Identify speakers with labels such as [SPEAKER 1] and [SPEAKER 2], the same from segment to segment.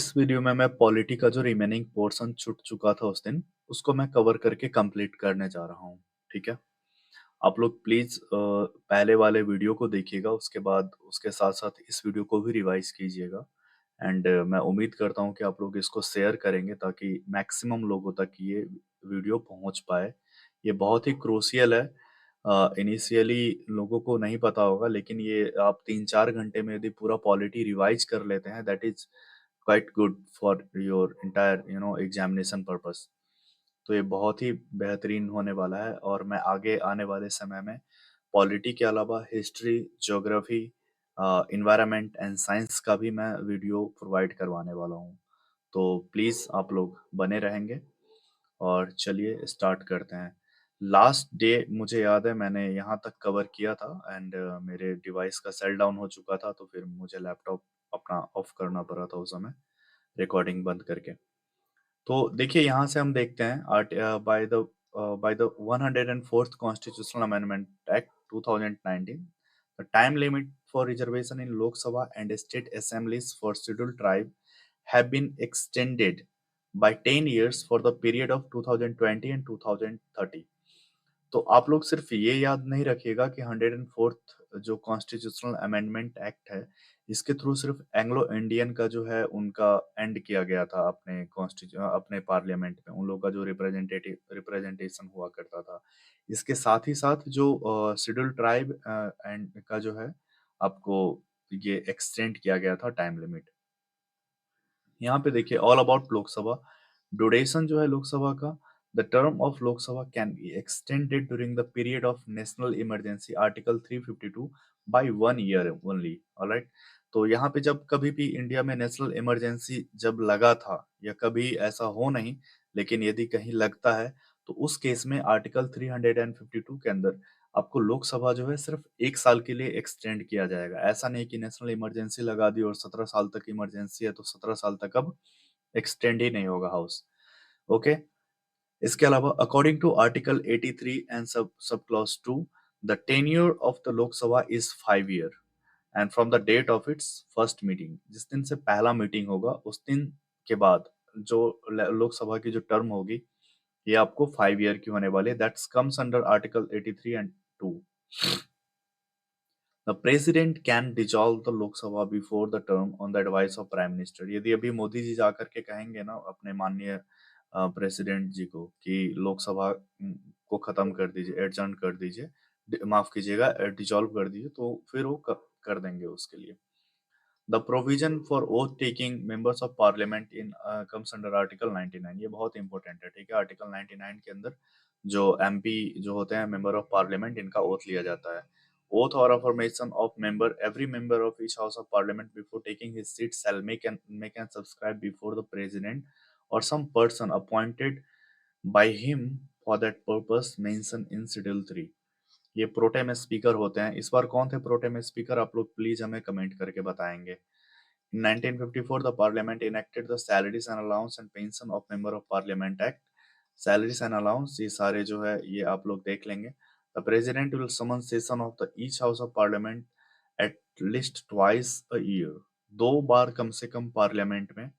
[SPEAKER 1] इस वीडियो में मैं पॉलिटी का जो रिमेनिंग पोर्शन छूट चुका था उस दिन, उसको मैं कवर करके कंप्लीट करने जा रहा हूँ। ठीक है? आप लोग प्लीज़ पहले वाले वीडियो को देखिएगा, उसके बाद उसके साथ-साथ इस वीडियो को भी रिवाइज़ कीजिएगा एंड मैं उम्मीद करता हूँ कि आप लोग इसको शेयर करेंगे ताकि मैक्सिमम लोगों तक ये वीडियो पहुँच पाए। ये बहुत ही क्रूशियल है। इनिशियली लोगों को नहीं पता होगा, लेकिन ये आप 3-4 घंटे में यदि पूरा पॉलिटी रिवाइज़ कर लेते हैं, that is quite good for your entire examination purpose. तो ये बहुत ही बेहतरीन होने वाला है और मैं आगे आने वाले समय में पॉलिटी के अलावा history, geography, environment and science का भी मैं वीडियो प्रोवाइड करवाने वाला हूँ। तो प्लीज़ आप लोग बने रहेंगे और चलिए स्टार्ट करते हैं। लास्ट डे मुझे याद है मैंने यहाँ तक कवर किया था एंड मेरे डिवाइस का सेल डाउन हो चुका था, तो फिर मुझे लैपटॉप अपना ऑफ करना पड़ा था उस समय, रिकॉर्डिंग बंद करके। तो देखिए यहाँ से हम देखते हैं by the 104th constitutional amendment act 2019, the time limit for reservation इन लोक सभा and state assemblies for scheduled tribe have been extended by 10 years for the period of 2020 and 2030। तो आप लोग सिर्फ ये याद नहीं रखिएगा कि 104th जो कॉन्स्टिट्यूशनल अमेंडमेंट एक्ट है, इसके थ्रू सिर्फ एंग्लो इंडियन का जो है उनका एंड किया गया था अपने पार्लियामेंट में, उन लोगों का जो रिप्रेजेंटेशन हुआ करता था। इसके साथ ही साथ जो शेड्यूल्ड ट्राइब एंड का जो है आपको ये एक्सटेंड किया गया था टाइम लिमिट। यहाँ पे देखिए ऑल अबाउट लोकसभा ड्यूरेशन जो है लोकसभा का, the term of Lok Sabha can be extended during the period of national emergency article 352 by 1 year only. Alright, तो यहाँ पे जब कभी भी इंडिया में नेशनल इमरजेंसी जब लगा था या कभी ऐसा हो नहीं, लेकिन यदि कहीं लगता है तो उस केस में आर्टिकल 352 के अंदर आपको लोकसभा जो है सिर्फ 1 साल के लिए एक्सटेंड किया जाएगा। ऐसा नहीं कि नेशनल इमरजेंसी लगा दी और 17 साल तक इमरजेंसी है तो 17 साल तक अब एक्सटेंड ही नहीं होगा हाउस। ओके, इसके अलावा according to article 83 and sub clause 2, the tenure of the Lok Sabha is 5 year and from the date of its first meeting, जिस दिन से पहला मीटिंग होगा उस दिन के बाद जो लोकसभा की जो टर्म होगी ये आपको 5 ईयर की होने वाली है। That's comes under article 83 and 2। The president can dissolve the Lok Sabha before the term on the advice of prime minister. यदि अभी मोदी जी जाकर के कहेंगे ना अपने माननीय प्रेसिडेंट जी को कि लोकसभा को खत्म कर दीजिए, एडजर्न कर दीजिए, माफ कीजिएगा, डिजॉल्व कर दीजिए, तो फिर वो कर देंगे उसके लिए। The provision for oath taking members of parliament in comes under article 99। ये बहुत इंपॉर्टेंट है, ठीक है? आर्टिकल 99 के अंदर जो एमपी जो होते हैं मेंबर ऑफ पार्लियामेंट, इनका ओथ लिया जाता है। ओथ और affirmation of member, every member of each house of parliament before taking his seat shall make and subscribe before the president और some person appointed by him for that purpose mention in schedule 3। ये pro tem speaker होते हैं। इस बार कौन थे pro tem speaker, आप लोग please हमें कमेंट करके बताएंगे। In 1954, the Parliament enacted the Salaries and Allowance and Pension of Member of Parliament Act। Salaries and Allowance ये सारे जो है ये आप लोग देख लेंगे। The President will summon session of the each House of Parliament at least twice a year। 2 बार कम से कम पार्लियामेंट में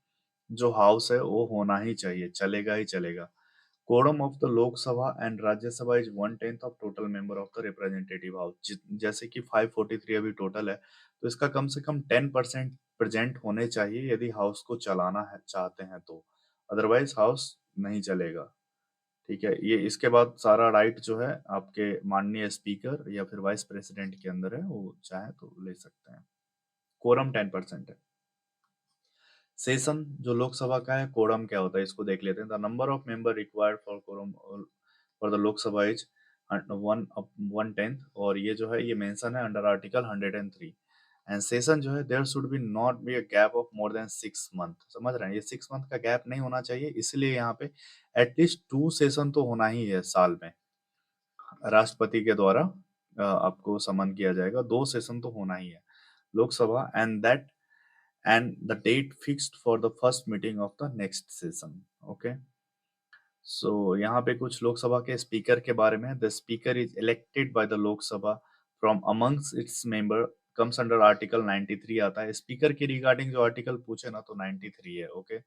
[SPEAKER 1] जो हाउस है वो होना ही चाहिए, चलेगा ही चलेगा। Quorum of the Lok Sabha and Rajya Sabha is 1/10 of total member of the representative house। जैसे कि 543 अभी टोटल है, तो इसका कम से कम 10% प्रेजेंट होने चाहिए यदि हाउस को चलाना है चाहते हैं तो, अदरवाइज हाउस नहीं चलेगा। ठीक है, ये इसके बाद सारा राइट जो है आपके माननीय स्पीकर या फिर वाइस प्रेसिडेंट के अंदर है, वो चाहे तो ले सकते हैं। कोरम 10% है। सेशन जो लोकसभा का है, कोरम क्या होता है इसको देख लेते हैं। The number of member required for quorum for the Lok Sabha is 1/10, और ये जो है ये मेंशन है अंडर आर्टिकल 103। एंड सेशन जो है there should be not be a gap of more than 6 month. समझ रहे हैं, ये 6 मंथ का गैप नहीं होना चाहिए, इसलिए यहाँ पे एटलीस्ट 2 सेशन तो होना ही है साल में। राष्ट्रपति के द्वारा आपको समन किया जाएगा, 2 सेशन तो होना ही है Lok Sabha, and the date fixed for the first meeting of the next session. Okay, so यहाँ पे कुछ लोकसभा के स्पीकर के बारे में। The speaker is elected by the Lok Sabha from amongst its member comes under article 93 आता है। स्पीकर के रिगार्डिंग जो आर्टिकल पूछे ना तो 93 है, okay.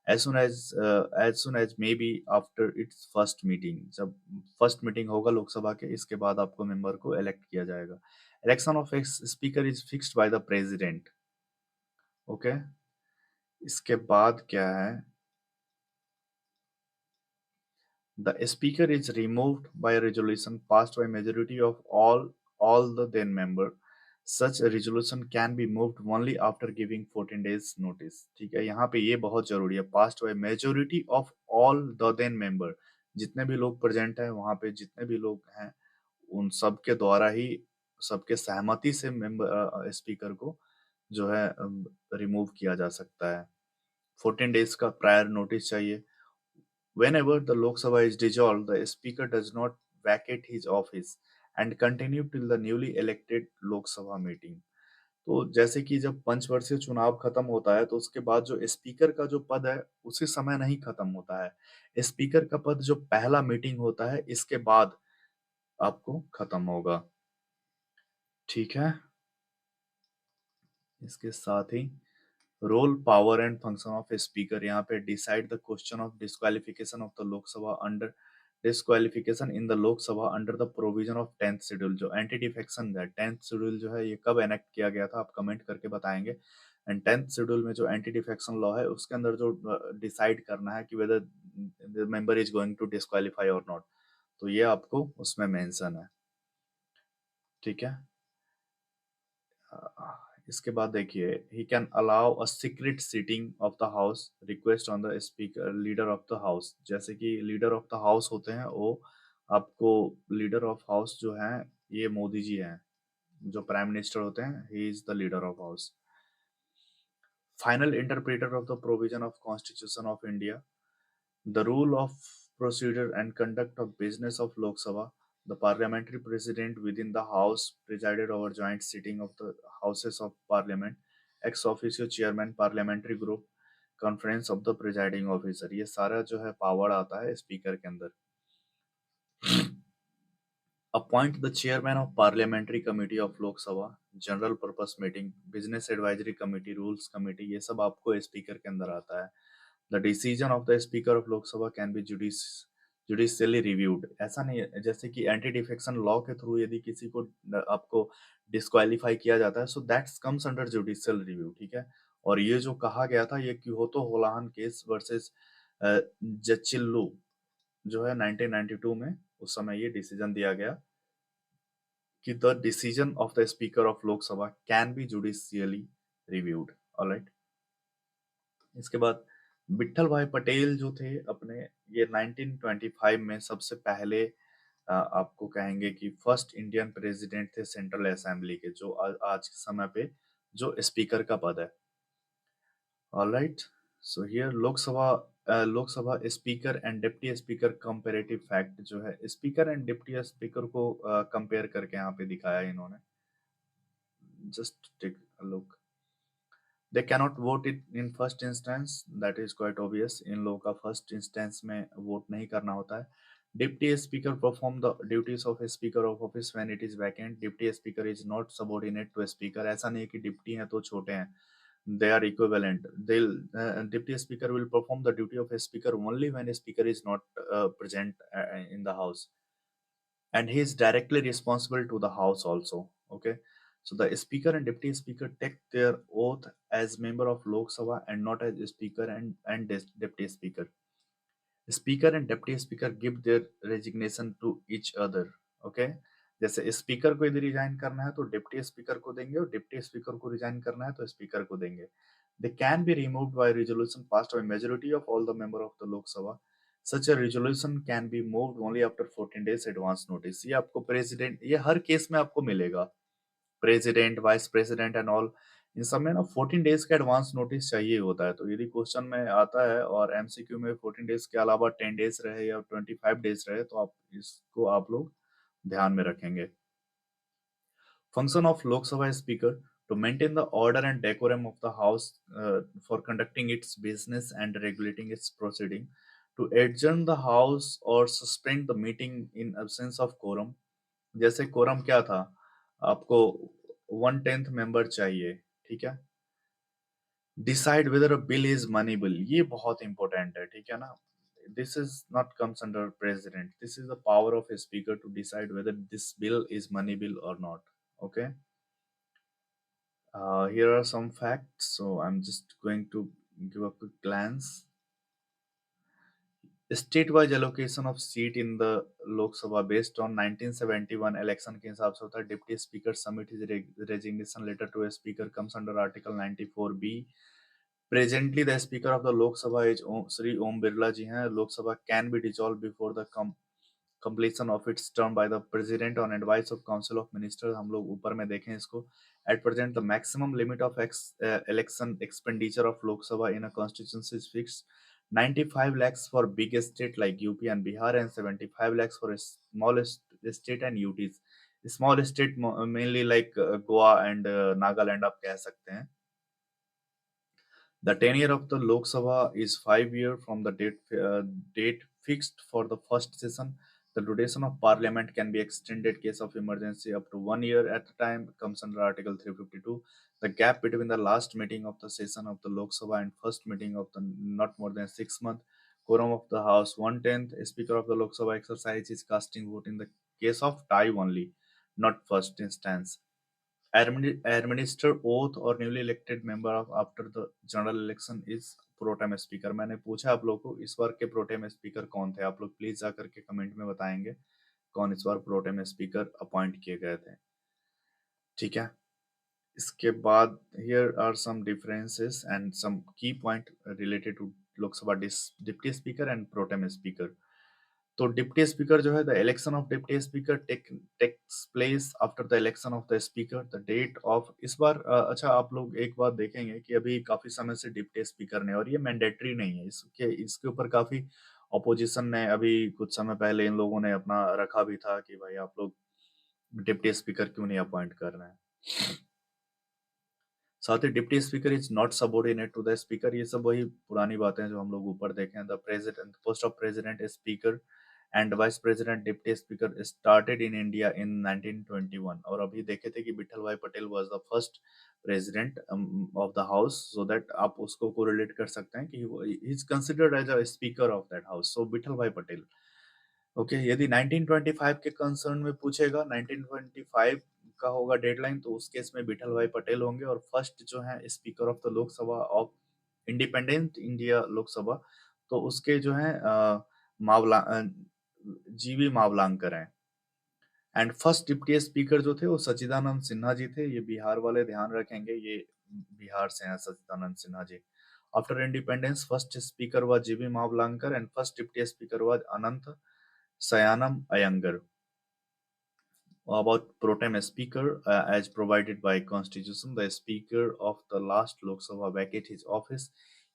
[SPEAKER 1] as soon as may be after it's first meeting, जब फर्स्ट मीटिंग होगा लोकसभा के, इसके बाद आपको मेंबर को इलेक्ट किया जाएगा। Election of speaker is fixed by the president, okay. इसके बाद क्या है, the speaker is removed by a resolution passed by majority of all the then member. Such a resolution can be moved only after giving 14 days notice। ठीक है, यहाँ पे ये बहुत जरूरी है, passed by majority of all the then member। जितने भी लोग प्रेजेंट हैं वहां पे, जितने भी लोग हैं उन सब के द्वारा ही, सबके सहमति से मेंबर स्पीकर को जो है रिमूव किया जा सकता है। 14 डेज का प्रायर नोटिस चाहिए। Whenever the Lok Sabha is dissolved, the Speaker does not vacate his office and continue till the newly elected Lok Sabha meeting। तो जैसे कि जब पंचवर्षीय चुनाव खत्म होता है तो उसके बाद जो स्पीकर का जो पद है उसी समय नहीं खत्म होता है। स्पीकर का पद जो पहला मीटिंग होता है इसके बाद आपको खत्म होगा, ठीक है। इसके साथ ही role, power and function of a speaker, यहाँ पे decide the question of disqualification of the Lok Sabha under disqualification in the Lok Sabha under the provision of 10th schedule. जो एंटी डिफेक्शन है 10th शेड्यूल जो है ये कब एनेक्ट किया गया था, आप कमेंट करके बताएंगे। एंड 10th शेड्यूल में जो एंटी डिफेक्शन लॉ है उसके अंदर जो डिसाइड करना है कि whether the member is going to disqualify or not, तो ये आपको उसमें मेंशन है, ठीक है। इसके बाद देखिए, he can allow a secret sitting of the house request on the speaker leader of the house. जैसे कि लीडर ऑफ द हाउस होते हैं वो आपको, लीडर ऑफ हाउस जो है ये मोदी जी हैं, जो प्राइम मिनिस्टर होते हैं, he is the leader of house. Final interpreter of the provision of constitution of India, the rule of procedure and conduct of business of Lok Sabha, the parliamentary president within the house presided over joint sitting of the houses of parliament, ex officio chairman parliamentary group, conference of the presiding officer। ये सारा जो है power आता है speaker के अंदर। Appoint the chairman of parliamentary committee of Lok Sabha, general purpose meeting, business advisory committee, rules committee, ये सब आपको स्पीकर के अंदर आता है। The decision of the speaker of Lok Sabha can be judicially reviewed. ऐसा नहीं है, जैसे कि एंटी डिफेक्शन लॉ के थ्रू यदि किसी को आपको डिस्क्वालीफाई किया जाता है, so that's comes under judicial review, ठीक है। और ये जो कहा गया था, ये क्योतो होलाहन केस वर्सेस जचिल्लू जो है 1992 में, उस समय ये डिसीजन दिया गया कि the decision of the speaker of Lok Sabha can be judicially reviewed, alright. इसके बाद विट्ठल भाई पटेल जो थे अपने, ये 1925 में सबसे पहले आपको कहेंगे कि फर्स्ट इंडियन प्रेसिडेंट थे सेंट्रल असेंबली के, जो आज के समय पे जो स्पीकर का पद है, alright. So here Lok Sabha speaker and deputy speaker comparative fact जो है, स्पीकर एंड डिप्टी स्पीकर को कंपेयर करके यहाँ पे दिखाया इन्होंने, just take a look. They cannot vote it in first instance, that is quite obvious, इन लोगों का फर्स्ट इंस्टेंस में वोट नहीं करना होता है। Deputy speaker perform the duties of speaker of office when it is vacant. Deputy speaker is not subordinate to speaker. ऐसा नहीं है कि डिप्टी हैं तो छोटे हैं, they are equivalent, they'll deputy speaker will perform the duty of a speaker only when a speaker is not present in the house, and he is directly responsible to the house also, okay। So the speaker and deputy speaker take their oath as member of Lok Sabha and not as speaker and deputy speaker। Speaker and deputy speaker give their resignation to each other, okay. जैसे speaker को यदि resign करना है तो deputy speaker को देंगे, और deputy speaker को रिजाइन करना है तो स्पीकर को देंगे। They can be removed by resolution passed by majority of all the member of the Lok Sabha. Such a resolution can be moved only after 14 days advance notice. ये आपको प्रेसिडेंट, ये हर केस में आपको मिलेगा, president, vice president and all, इन सब में ना 14 डेज का एडवांस नोटिस चाहिए होता है। तो यदि क्वेश्चन में आता है और एमसीक्यू में 14 डेज के अलावा 10 डेज रहे या 25 डेज रहे, तो आप इसको आप लोग ध्यान में रखेंगे। फंक्शन ऑफ लोक सभा speaker to maintain the order and decorum of the house, for conducting its business and regulating its proceeding, to adjourn the house or suspend the meeting in absence of quorum। जैसे quorum क्या था आपको, 1/10 member चाहिए, ठीक है। Decide whether a bill is money bill, ये बहुत important है, ठीक है ना। This is not comes under president, this is the power of a speaker to decide whether this bill is money bill और not. Okay, here are some facts, so I'm just going to give a quick glance. State-wise allocation of seat in the Lok Sabha based on 1971 election के हिसाब से होता है। Deputy Speaker submit his resignation letter to a speaker comes under Article 94B. Presently, the Speaker of the Lok Sabha is Shri Om Birla जी हैं। Lok Sabha can be dissolved before the completion of its term by the President on advice of Council of Ministers। हम लोग ऊपर में देखें इसको। At present, the maximum limit of election expenditure of Lok Sabha in a constituency is fixed 95 lakhs for big state like UP and Bihar and 75 lakhs for a small state and UTs। Small state mainly like Goa and Nagaland आप कह सकते हैं। The tenure of the Lok Sabha is 5 years from the date fixed for the first session. The duration of parliament can be extended case of emergency up to 1 year at a time, comes under Article 352. The gap between the last meeting of the session of the Lok Sabha and first meeting of the not more than 6 months. Quorum of the House 1/10. Speaker of the Lok Sabha exercises casting vote in the case of tie only, not first instance। administer oath or newly elected member of after the general election is pro tem speaker। मैंने पूछा आप लोगों को इस बार के pro tem speaker कौन थे, आप लोग प्लीज जा करके कमेंट में बताएंगे कौन इस बार pro tem speaker अपॉइंट किए गए थे, ठीक है। इसके बाद here are some differences and some key point related to Lok Sabha deputy speaker and pro tem speaker। तो डिप्टी स्पीकर जो है the election of deputy speaker takes place after the election of the speaker. The date of इस बार अच्छा आप लोग एक बात देखेंगे कि अभी काफी समय से डिप्टी स्पीकर ने, और ये मैंडेटरी नहीं है, इसके ऊपर काफी ऑपोजिशन ने अभी कुछ समय पहले इन लोगों ने अपना रखा भी था कि भाई आप लोग डिप्टी स्पीकर क्यों नहीं अपॉइंट कर रहे हैं। साथ ही deputy speaker is not subordinate to the speaker, ये सब वही पुरानी बातें जो हम लोग ऊपर देखें। The president post of president speaker and vice president deputy speaker started in India in 1921। और अभी देखे थे कि Vithal Bhai Patel was the first president of the house, so that आप उसको कोरिलेट कर सकते हैं कि he is considered as a speaker of that house, so Vithal Bhai Patel. Okay, यदि 1925 के कंसर्न में पूछेगा 1925 का होगा डेडलाइन, तो उस केस में विठल भाई पटेल होंगे। और फर्स्ट जो है speaker of the Lok Sabha of independent India Lok Sabha, तो उसके जो है मावला जीवी मावलांकर हैं। एंड फर्स्ट डिप्टी स्पीकर जो थे वो सच्चिदानंद सिन्हा जी थे। ये बिहार वाले ध्यान रखेंगे, ये बिहार से हैं Sachchidanand Sinha ji. After independence first speaker was GV Mavalankar and first deputy speaker was Anant Sayanam Iyengar। About pro tem speaker, as provided by constitution, the speaker of the last Lok Sabha vacate his office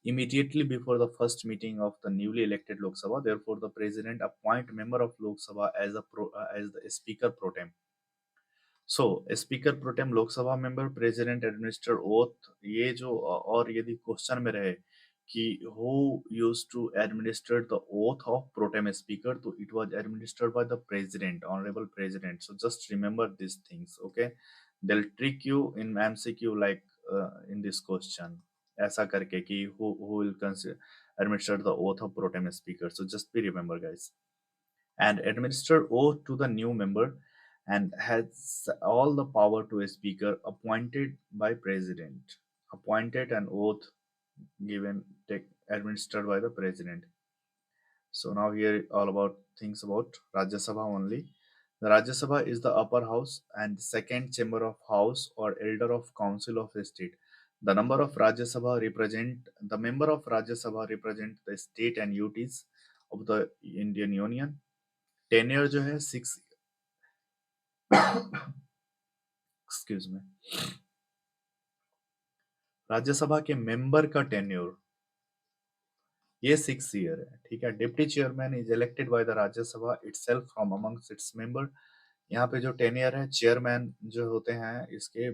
[SPEAKER 1] immediately before the first meeting of the newly elected Lok Sabha। Therefore, the president appoint member of Lok Sabha as as the speaker pro tem। So speaker pro tem Lok Sabha member president administer oath, ये जो और यदि question में रहे कि who use to administer the oath of pro tem speaker, तो it was administered by the president, honourable president. So just remember this things, okay. They will trick you in MCQ like in this question, ऐसा करके कि who will administer the oath of pro tem speaker. So just be remember guys, and administer oath to the new member and has all the power to a speaker appointed by president, appointed and oath given administered by the president। So now here all about things about Rajya Sabha only। The Rajya Sabha is the upper house and second chamber of house or elder of council of state। The number of Rajya Sabha represent the member of Rajya Sabha represent the state and UTs of the Indian Union। Tenure जो है 6 excuse में, राज्यसभा के member का tenure ये 6 year है, ठीक है। Deputy chairman is elected by the Rajya Sabha itself from amongst its member. यहाँ पे जो टेन्योर है, चेयरमैन जो होते हैं इसके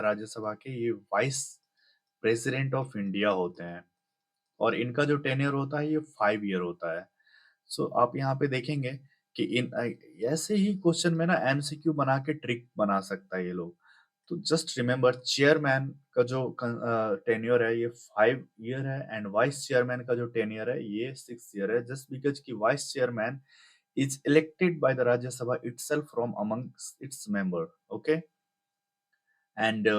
[SPEAKER 1] राज्यसभा के, ये वाइस प्रेसिडेंट ऑफ इंडिया होते हैं, और इनका जो टेन्योर होता है ये 5 ईयर होता है। सो आप यहाँ पे देखेंगे कि इन ऐसे ही क्वेश्चन में ना एमसीक्यू बना के ट्रिक बना सकता है ये लोग। तो जस्ट रिमेंबर चेयरमैन का जो टेन्योर है ये 5 ईयर है, एंड वाइस चेयरमैन का जो टेन्योर है ये 6 ईयर है, जस्ट बिकॉज कि vice chairman is elected by the Rajya Sabha itself from amongst its member. Okay, and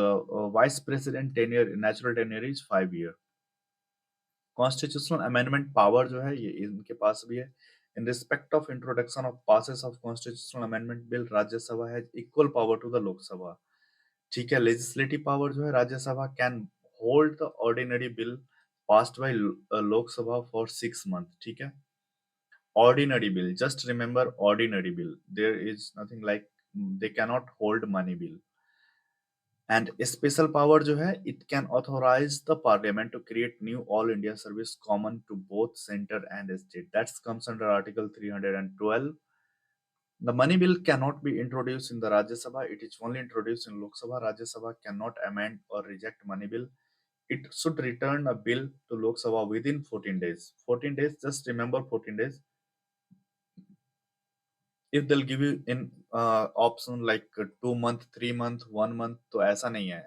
[SPEAKER 1] vice president tenure, natural tenure is 5 year. Constitutional amendment power जो है ये इनके पास भी है. In respect of introduction of passes of constitutional amendment bill, राज्य सभा has equal power to the लोक सभा. ठीक है, legislative power जो है राज्य सभा can hold the ordinary bill passed by लोक सभा for 6 months. ठीक है, ordinary bill, just remember ordinary bill, there is nothing like they cannot hold money bill. And special power जो है it can authorize the parliament to create new all India service common to both center and state, that comes under article 312. The money bill cannot be introduced in the Rajya Sabha, it is only introduced in Lok Sabha. Rajya Sabha cannot amend or reject money bill. It should return a bill to Lok Sabha within 14 days. 14 days, just remember 14 days. If they'll give you in option like 2 month, 3 month, 1 month, तो ऐसा नहीं है.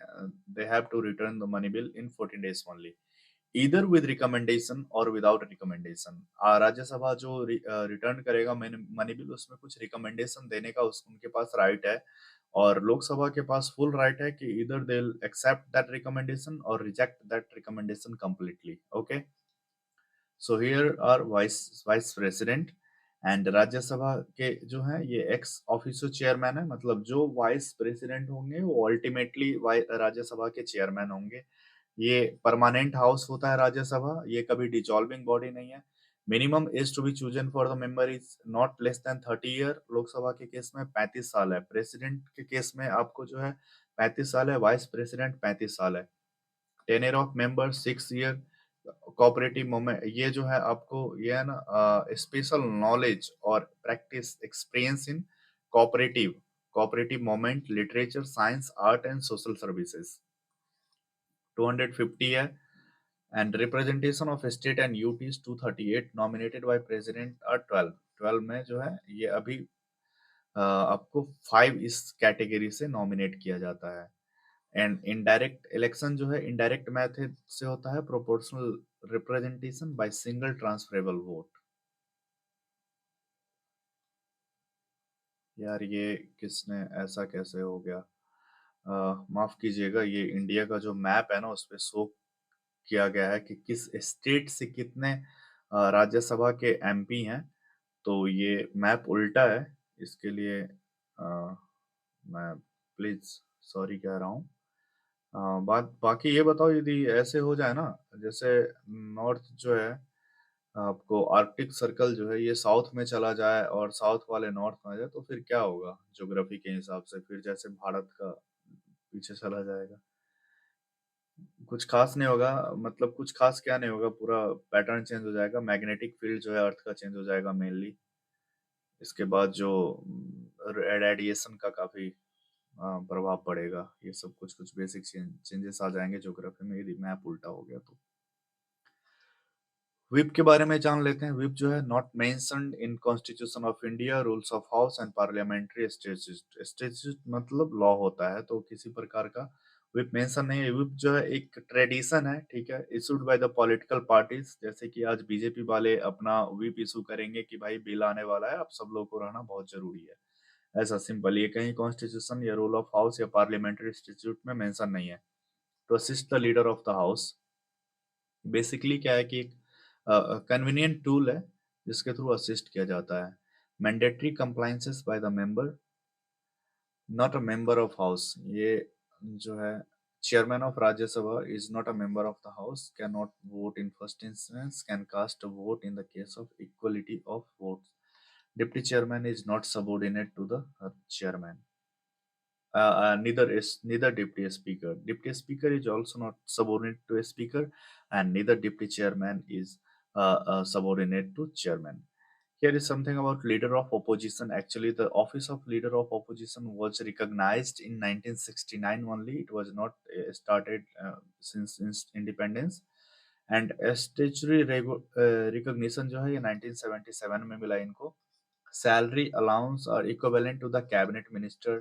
[SPEAKER 1] They have to return the money bill in 14 days only, either with recommendation or without recommendation. Rajya Sabha जो return करेगा money bill उसमें कुछ recommendation देने का उनके पास राइट है, और लोकसभा के पास फुल राइट है कि either they'll accept that recommendation or reject that recommendation completely. Okay, so here are vice president. And Rajya Sabha के जो है ये एक्स ऑफिसो चेयरमैन है, मतलब जो वाइस प्रेसिडेंट होंगे वो अल्टीमेटली राज्यसभा के चेयरमैन होंगे. ये परमानेंट हाउस होता है राज्यसभा, ये कभी डिसॉल्विंग बॉडी नहीं है. Minimum age to be chosen for the member is not less than 30 year. Lok Sabha के केस में 35 साल है, प्रेसिडेंट के केस में आपको जो है 35 साल है, वाइस प्रेसिडेंट 35 साल है. Tenure of member 6 year. Cooperative movement ये जो है आपको ये है ना स्पेशल नॉलेज और practice experience in cooperative cooperative movement literature science art and social services 250 है. And representation of state and UTs 238 nominated by president are 12. 12 में जो है ये अभी आपको 5 इस कैटेगरी से नॉमिनेट किया जाता है. एंड इनडायरेक्ट इलेक्शन जो है इनडायरेक्ट मेथड से होता है, proportional representation by single transferable vote. यार ये किसने ऐसा कैसे हो गया, माफ कीजिएगा, ये इंडिया का जो मैप है ना उस पे शो किया गया है कि किस स्टेट से कितने राज्यसभा के एमपी हैं, तो ये मैप उल्टा है. इसके लिए मैं प्लीज सॉरी कह रहा हूँ. बात बाकी ये बताओ, यदि ऐसे हो जाए ना, जैसे नॉर्थ जो है आपको आर्कटिक सर्कल जो है ये साउथ में चला जाए और साउथ वाले नॉर्थ में आ जाए, तो फिर क्या होगा ज्योग्राफी के हिसाब से, फिर जैसे भारत का पीछे चला जाएगा. कुछ खास नहीं होगा, मतलब कुछ खास क्या नहीं होगा, पूरा पैटर्न चेंज हो जाएगा, मैग्नेटिक फील्ड जो है अर्थ का चेंज हो जाएगा मेनली. इसके बाद जो रेडिएशन का काफी प्रभाव पड़ेगा, ये सब कुछ कुछ बेसिक चेंजेस आ जाएंगे ज्योग्राफी में यदि मैप उल्टा हो गया तो. व्हिप के बारे में जान लेते हैं. व्हिप जो है not mentioned in constitution of India, rules of house and parliamentary statute. Statute मतलब लॉ होता है, तो किसी प्रकार का व्हिप मेंशन नहीं है. व्हिप जो है एक ट्रेडिशन है, ठीक है, issued by the political parties. जैसे कि आज बीजेपी वाले अपना व्हिप इशू करेंगे कि भाई बिल आने वाला है, अब सब लोग को रहना बहुत जरूरी है. ऐसा सिंपल, ये कहीं कॉन्स्टिट्यूशन या रूल ऑफ हाउस या पार्लियामेंट्री इंस्टीट्यूट में मेंशन नहीं है. To assist the leader of the house, basically क्या है कि एक कन्वीनियंट टूल है जिसके थ्रू असिस्ट किया जाता है. Mandatory compliances by the member, not a member of house. ये जो है chairman of Rajya Sabha is not a member of the house, can not vote in first instance, can cast a vote in the case of equality of votes. Deputy chairman is not subordinate to the chairman. Neither deputy speaker. Deputy speaker is also not subordinate to a speaker, and neither deputy chairman is subordinate to chairman. Here is something about leader of opposition. Actually, the office of leader of opposition was recognized in 1969 only. It was not started since independence. And statutory recognition जो है ये 1977 में मिला इनको. Salary allowance are equivalent to the cabinet minister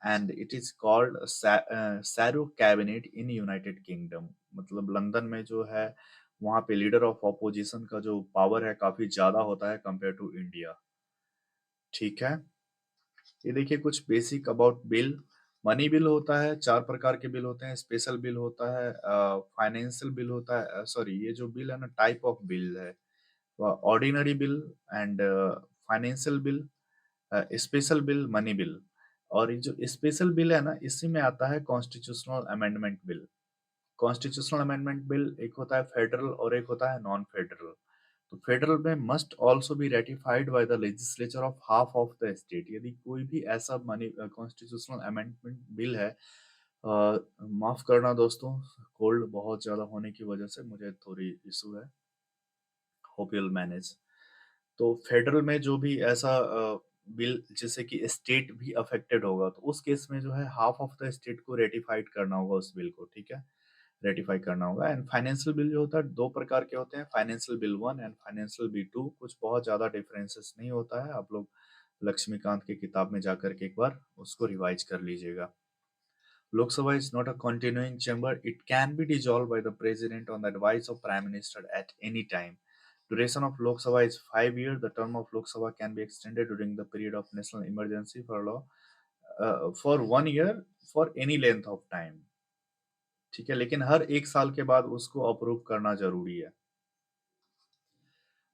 [SPEAKER 1] and it is called serow cabinet in United kingdom. मतलब London में जो है वहाँ पे लीडर ऑफ ऑपोजिशन का जो पावर है काफी ज्यादा होता है कंपेयर टू इंडिया। ठीक है, ये देखिए कुछ basic about bill. Money bill होता है, चार प्रकार के बिल होते हैं। स्पेशल बिल होता है, फाइनेंशियल बिल होता है, सॉरी ये जो बिल है ना टाइप ऑफ बिल है, ordinary bill and financial bill, special bill, money bill. और ये जो स्पेशल बिल है ना इसी में आता है constitutional amendment bill. Constitutional amendment bill एक होता है फेडरल और एक होता है नॉन फेडरल। तो फेडरल में must also be ratified by the legislature of half of the state. यदि कोई भी ऐसा मनी कॉन्स्टिट्यूशनल अमेंडमेंट बिल है, माफ करना दोस्तों, कोल्ड बहुत ज्यादा होने की वजह से मुझे थोड़ी इशू है, होप यू विल मैनेज। तो फेडरल में जो भी ऐसा बिल जिससे कि स्टेट भी अफेक्टेड होगा तो उस केस में जो है हाफ ऑफ द स्टेट को रेटिफाइड करना होगा उस बिल को। ठीक है, रेटिफाई करना होगा। एंड फाइनेंशियल बिल जो होता है दो प्रकार के होते हैं, financial bill 1 and financial bill 2। कुछ बहुत ज्यादा डिफरेंसेस नहीं होता है, आप लोग लक्ष्मीकांत की किताब में जाकर के एक बार उसको रिवाइज कर लीजिएगा। Lok Sabha is not a continuing chamber. It can be dissolved by the President on the advice of Prime Minister at any time. Duration of Lok Sabha is 5 years. The term of Lok Sabha can be extended during the period of national emergency for law for 1 year for any length of time. ठीक है, लेकिन हर एक साल के बाद उसको approve करना जरूरी है।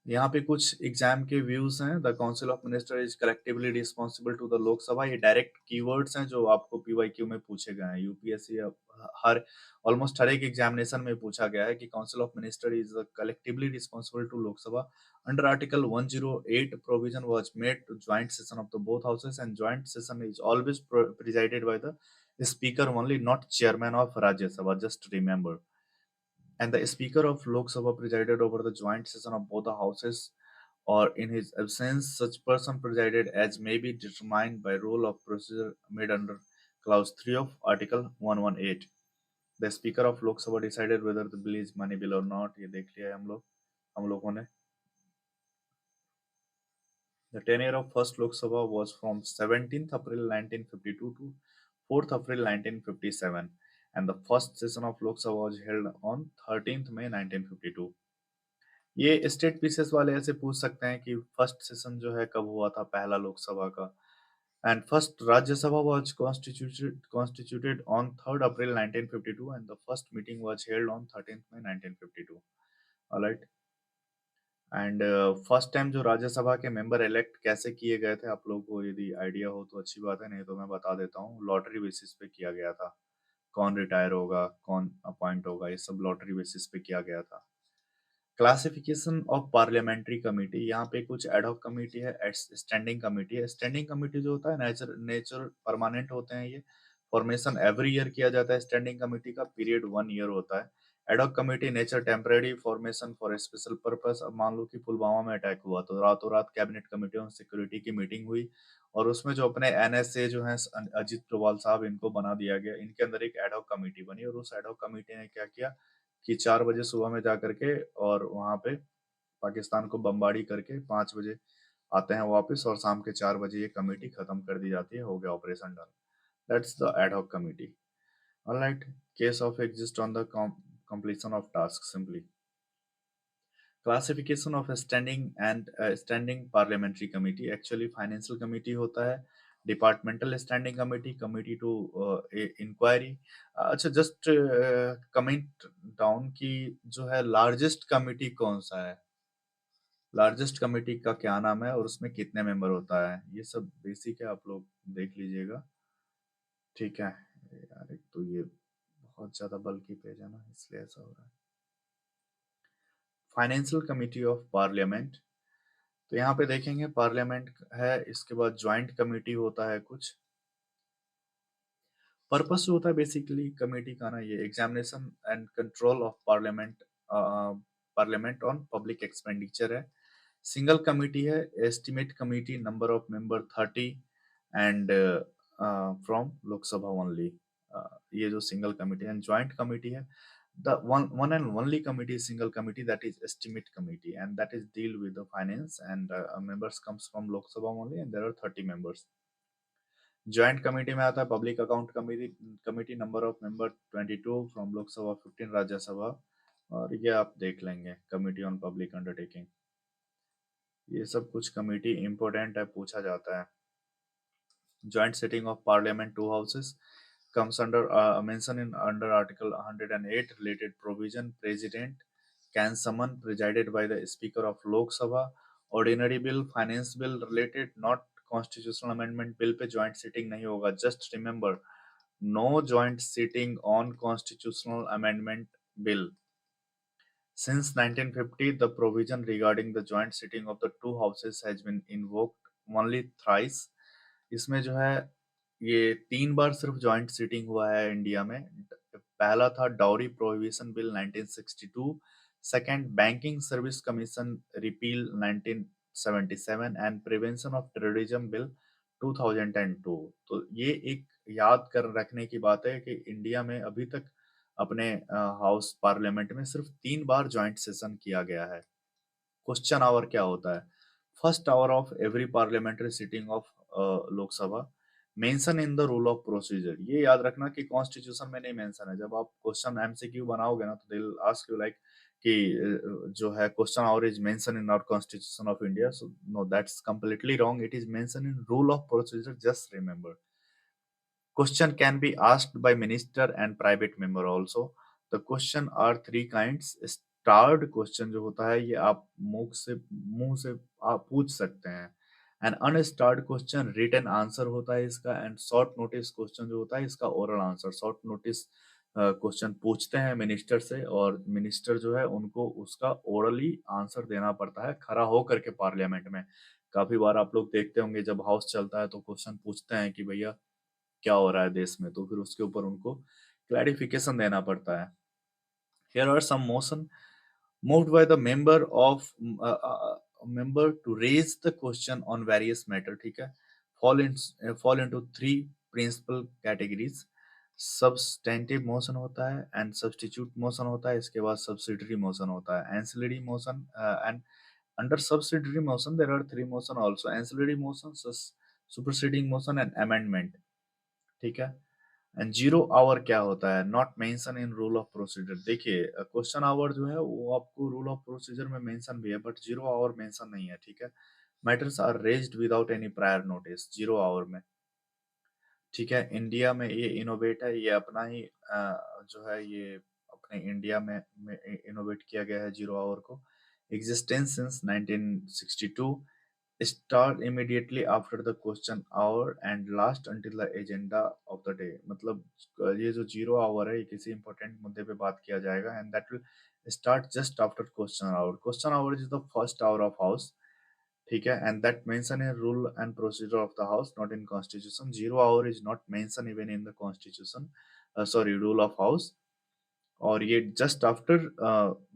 [SPEAKER 1] यहाँ पे कुछ एग्जाम के व्यूज हैं। The council of minister is collectively responsible to the Lok Sabha. ये डायरेक्ट कीवर्ड्स हैं जो आपको पीवाईक्यू में पूछे गए हैं। यूपीएससी हर ऑलमोस्ट हर एक एग्जामिनेशन में पूछा गया है कि council of minister is collectively responsible to Lok Sabha. Under article 108 provision was made to joint session of the both houses and joint session is always presided by the speaker only, not chairman of Rajya Sabha, just remember. And the Speaker of Lok Sabha presided over the joint session of both the houses, or in his absence, such person presided as may be determined by rule of procedure made under Clause 3 of Article 118. The Speaker of Lok Sabha decided whether the bill is money bill or not. ये देख लिया है हम लोगों ने। The tenure of first Lok Sabha was from 17th April 1952 to 4th April 1957, and the first session of Lok Sabha was held on 13th May 1952. ये state pieces वाले ऐसे पूछ सकते हैं कि फर्स्ट सेशन जो है कब हुआ था पहला लोकसभा का। And first Rajya Sabha was constituted on 3rd April 1952 and the first meeting was held on 13th May 1952। Alright. And first time जो राज्यसभा के मेंबर इलेक्ट कैसे किए गए थे, आप लोगों को यदि आइडिया हो तो अच्छी बात है, नहीं तो मैं बता देता हूँ। लॉटरी बेसिस पे किया गया था। कौन रिटायर होगा, कौन अपॉइंट होगा, ये सब लॉटरी बेसिस पे किया गया था। क्लासिफिकेशन ऑफ पार्लियामेंट्री कमेटी, यहाँ पे कुछ एडहॉक कमेटी है, स्टैंडिंग कमेटी है। स्टैंडिंग कमेटी जो होता है नेचर परमानेंट होते हैं। ये फॉर्मेशन एवरी ईयर किया जाता है। स्टैंडिंग कमेटी का पीरियड 1 ईयर होता है। Ad hoc committee nature temporary formation for special purpose. अब मान लो कि पुलवामा में अटैक हुआ तो रातों रात कैबिनेट कमेटी ऑन सिक्योरिटी की मीटिंग हुई और उसमें जो अपने एनएसए जो है अजित डोभाल साहब, इनको बना दिया गया। इनके अंदर एक एडहॉक कमेटी बनी और उस एडहॉक कमेटी ने क्या किया कि 4 बजे सुबह में जा करके और वहां पे पाकिस्तान को बमबारी करके 5 बजे आते हैं वापस और शाम के 4 बजे ये कमेटी खत्म कर दी जाती है। हो गया operation done. That's the ad hoc committee. Alright, case of exist on the completion of task simply। Classification of standing and standing parliamentary committee, actually financial committee होता है, departmental standing committee, committee to inquiry. अच्छा, just comment down की जो है largest committee कौन सा है, largest committee का क्या नाम है और उसमें कितने मेंबर होता है, ये सब बेसिक है, आप लोग देख लीजिएगा। ठीक है यार, एक तो ये बहुत ज्यादा बल्कि पेज है ना इसलिए ऐसा हो रहा है। फाइनेंशियल कमेटी ऑफ पार्लियामेंट, तो यहाँ पे देखेंगे पार्लियामेंट है, इसके बाद ज्वाइंट कमेटी होता है कुछ। पर्पस जो होता है बेसिकली कमेटी का ना, ये examination and control of parliament, parliament on public expenditure है। सिंगल कमेटी है, estimate committee, number of member 30 and from Lok Sabha only. ये जो सिंगल कमेटी है। ज्वाइंट कमेटी है, the one and only committee is single committee, that is estimate committee, and that is deal with the finance and members comes from Lok Sabha only and there are 30 members. Joint committee में आता है public account committee, committee number of member 22 from Lok Sabha, 15 Rajya Sabha, और ये आप देख लेंगे committee on public undertaking. ये सब कुछ कमेटी इंपॉर्टेंट है, पूछा जाता है। Joint sitting of parliament, two houses, comes under mention in under article 108 related provision. President can summon presided by the speaker of Lok Sabha. Ordinary bill, finance bill related, not constitutional amendment bill पे joint sitting नहीं होगा. Just remember, no joint sitting on constitutional amendment bill. Since 1950, the provision regarding the joint sitting of the two houses has been invoked only thrice. इसमें जो है ये 3 बार सिर्फ joint seating हुआ है इंडिया में। पहला था dowry prohibition bill 1962, second banking service commission repeal 1977 and prevention of terrorism bill 2002। तो ये एक याद कर रखने की बात है कि इंडिया में अभी तक अपने हाउस पार्लियामेंट में सिर्फ 3 बार जॉइंट सेशन किया गया है। क्वेश्चन आवर क्या होता है? First hour of every parliamentary sitting of Lok Sabha mention in the rule of procedure. ये याद रखना कि कॉन्स्टिट्यूशन में नहीं मेंशन है। जब आप क्वेश्चन एमसीक्यू बनाओगे ना तो they will ask you like कि जो है question hour is mention in our constitution of India, so no that's completely wrong, it is mention in rule of procedure, just remember. Question can be asked by minister and private member also. The question are three kinds. Starred question जो होता है ये आप मुंह से आप पूछ सकते हैं। And unstarred question written answer होता है इसका। एंड शॉर्ट नोटिस क्वेश्चन जो होता है इसका oral answer. Short notice question पूछते हैं मिनिस्टर से और मिनिस्टर जो है उनको उसका ओरली आंसर देना पड़ता है खड़ा होकर के पार्लियामेंट में। काफी बार आप लोग देखते होंगे जब हाउस चलता है तो क्वेश्चन पूछते हैं कि भैया क्या हो रहा है देश में, तो फिर उसके ऊपर उनको क्लैरिफिकेशन देना पड़ता है। Here are some motion moved by the member to raise the question on various matter, ठीक है। fall into three principal categories। substantive motion होता है एंड substitute motion होता है, इसके बाद subsidiary motion होता है, ancillary motion and under subsidiary motion there are three motion also, ancillary motion, superseding motion and amendment, ठीक है। एंड जीरो आवर क्या होता है? Not mention in rule of procedure. देखिए क्वेश्चन आवर जो है वो आपको रूल ऑफ प्रोसीजर में मेंशन भी है बट जीरो आवर मेंशन नहीं है, ठीक है। Matters are raised without any prior notice zero hour में, ठीक है। इंडिया में ये इनोवेट है, ये अपना ही जो है ये अपने इंडिया में इनोवेट किया गया है जीरो आवर को। Existence since 1962, start immediately after the question hour and last until the agenda of the day। मतलब ये जो जीरो आवर है ये किसी इंपॉर्टेंट मुद्दे पे बात किया जाएगा and that will start just after question hour. Question hour is the first hour of house, ठीक है, and that mention in rule and procedure of the house not in constitution. Zero hour is not mention even in the constitution, sorry rule of house. और ये just after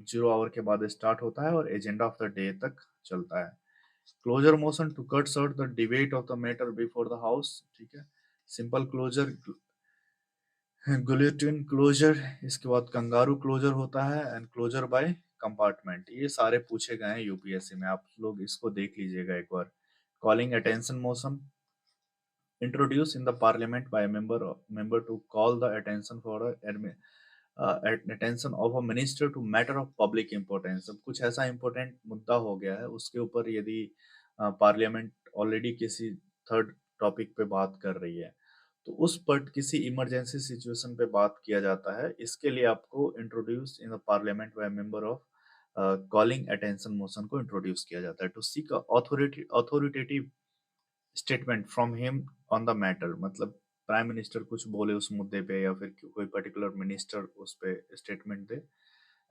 [SPEAKER 1] zero hour के बाद start होता है और agenda of the day तक चलता है। Closure motion to cut short the debate of the matter before the house, ठीक है। सिंपल क्लोजर, गुलेटिन क्लोजर, इसके बाद कंगारू क्लोजर होता है एंड क्लोजर बाय कंपार्टमेंट। ये सारे पूछे गए हैं यूपीएससी में, आप लोग इसको देख लीजिएगा एक बार। Calling attention motion introduced in the parliament by a member to call the attention for attention of a minister to matter of public importance। अब कुछ ऐसा important मुद्दा हो गया है उसके ऊपर यदि पार्लियामेंट ऑलरेडी किसी थर्ड टॉपिक पे बात कर रही है तो उस पर किसी इमरजेंसी सिचुएशन पे बात किया जाता है, इसके लिए आपको introduce in the parliament by member of calling attention motion को इंट्रोड्यूस किया जाता है। To seek authoritative statement from him on the matter, मतलब प्राइम मिनिस्टर कुछ बोले उस मुद्दे पे या फिर कोई पर्टिकुलर मिनिस्टर उस पे स्टेटमेंट दे,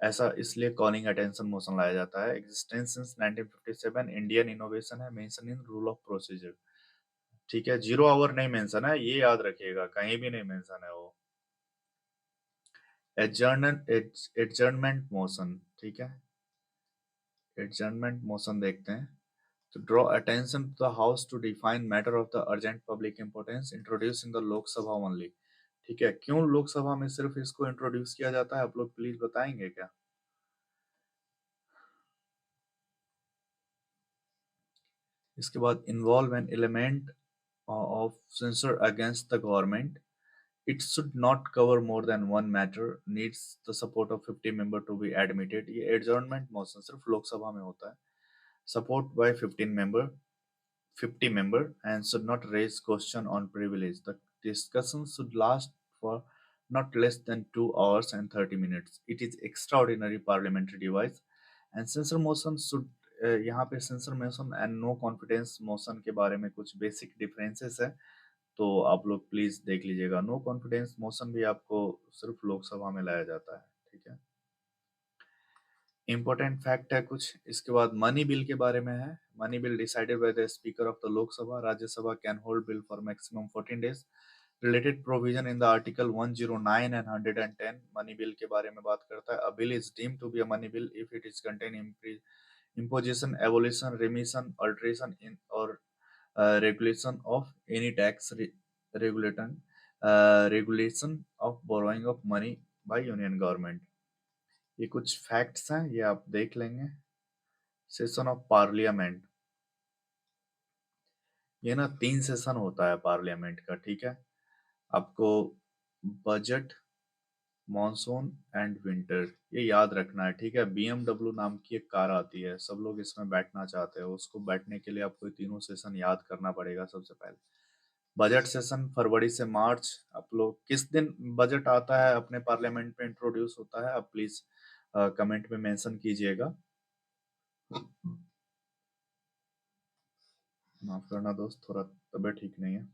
[SPEAKER 1] ऐसा इसलिए कॉलिंग अटेंशन मोशन लाया जाता है। एग्जिस्टेंस सिंस 1957, इंडियन इनोवेशन है, mention in rule of procedure, ठीक है। जीरो आवर नहीं मेंशन है, ये याद रखिएगा, कहीं भी नहीं मेंशन है वो। एडजर्नमेंट मोशन, ठीक है। एडजर्नमेंट मोशन देखते हैं। To draw attention to the House to define matter of the urgent public importance introduced in the Lok Sabha only, ठीक है। क्यों लोकसभा में सिर्फ इसको इंट्रोड्यूस किया जाता है, आप लोग प्लीज बताएंगे क्या? इसके बाद involve an element of censure against the government. It should not cover more than one matter. Needs the support of 50 member to be admitted. ये adjournment motion सिर्फ लोकसभा में होता है. Support by 15 member, 50 member, and should not raise question on privilege. The discussion should last for not less than 2 hours and 30 minutes. It is extraordinary parliamentary device. And censor motion should यहाँ पे censure motion and no confidence motion के बारे में कुछ basic differences है, तो आप लोग प्लीज देख लीजिएगा. नो कॉन्फिडेंस मोशन भी आपको सिर्फ लोकसभा में लाया जाता है, ठीक है. इंपॉर्टेंट फैक्ट है कुछ इसके बाद. मनी बिल के बारे में है. Money bill decided by the speaker of the Lok Sabha. Rajya Sabha can hold bill for maximum 14 days. Related provision in the article 109 and 110 money bill के बारे में बात करता है. A bill is deemed to be a money bill if it is contain imposition, abolition, remission, alteration in or regulation of any tax regulation of borrowing of money by union government. ये कुछ facts हैं, ये आप देख लेंगे. Session of parliament. ये ना 3 session होता है पार्लियामेंट का, ठीक है. आपको बजट, मॉनसून एंड विंटर ये याद रखना है, ठीक है. BMW नाम की एक कार आती है, सब लोग इसमें बैठना चाहते हैं. उसको बैठने के लिए आपको ये तीनों सेशन याद करना पड़ेगा. सबसे पहले बजट सेशन फरवरी से मार्च. आप लोग किस दिन बजट आता है अपने पार्लियामेंट में इंट्रोड्यूस होता है, आप प्लीज कमेंट में मेंशन कीजिएगा. माफ करना दोस्त, थोड़ा तबीयत ठीक नहीं है.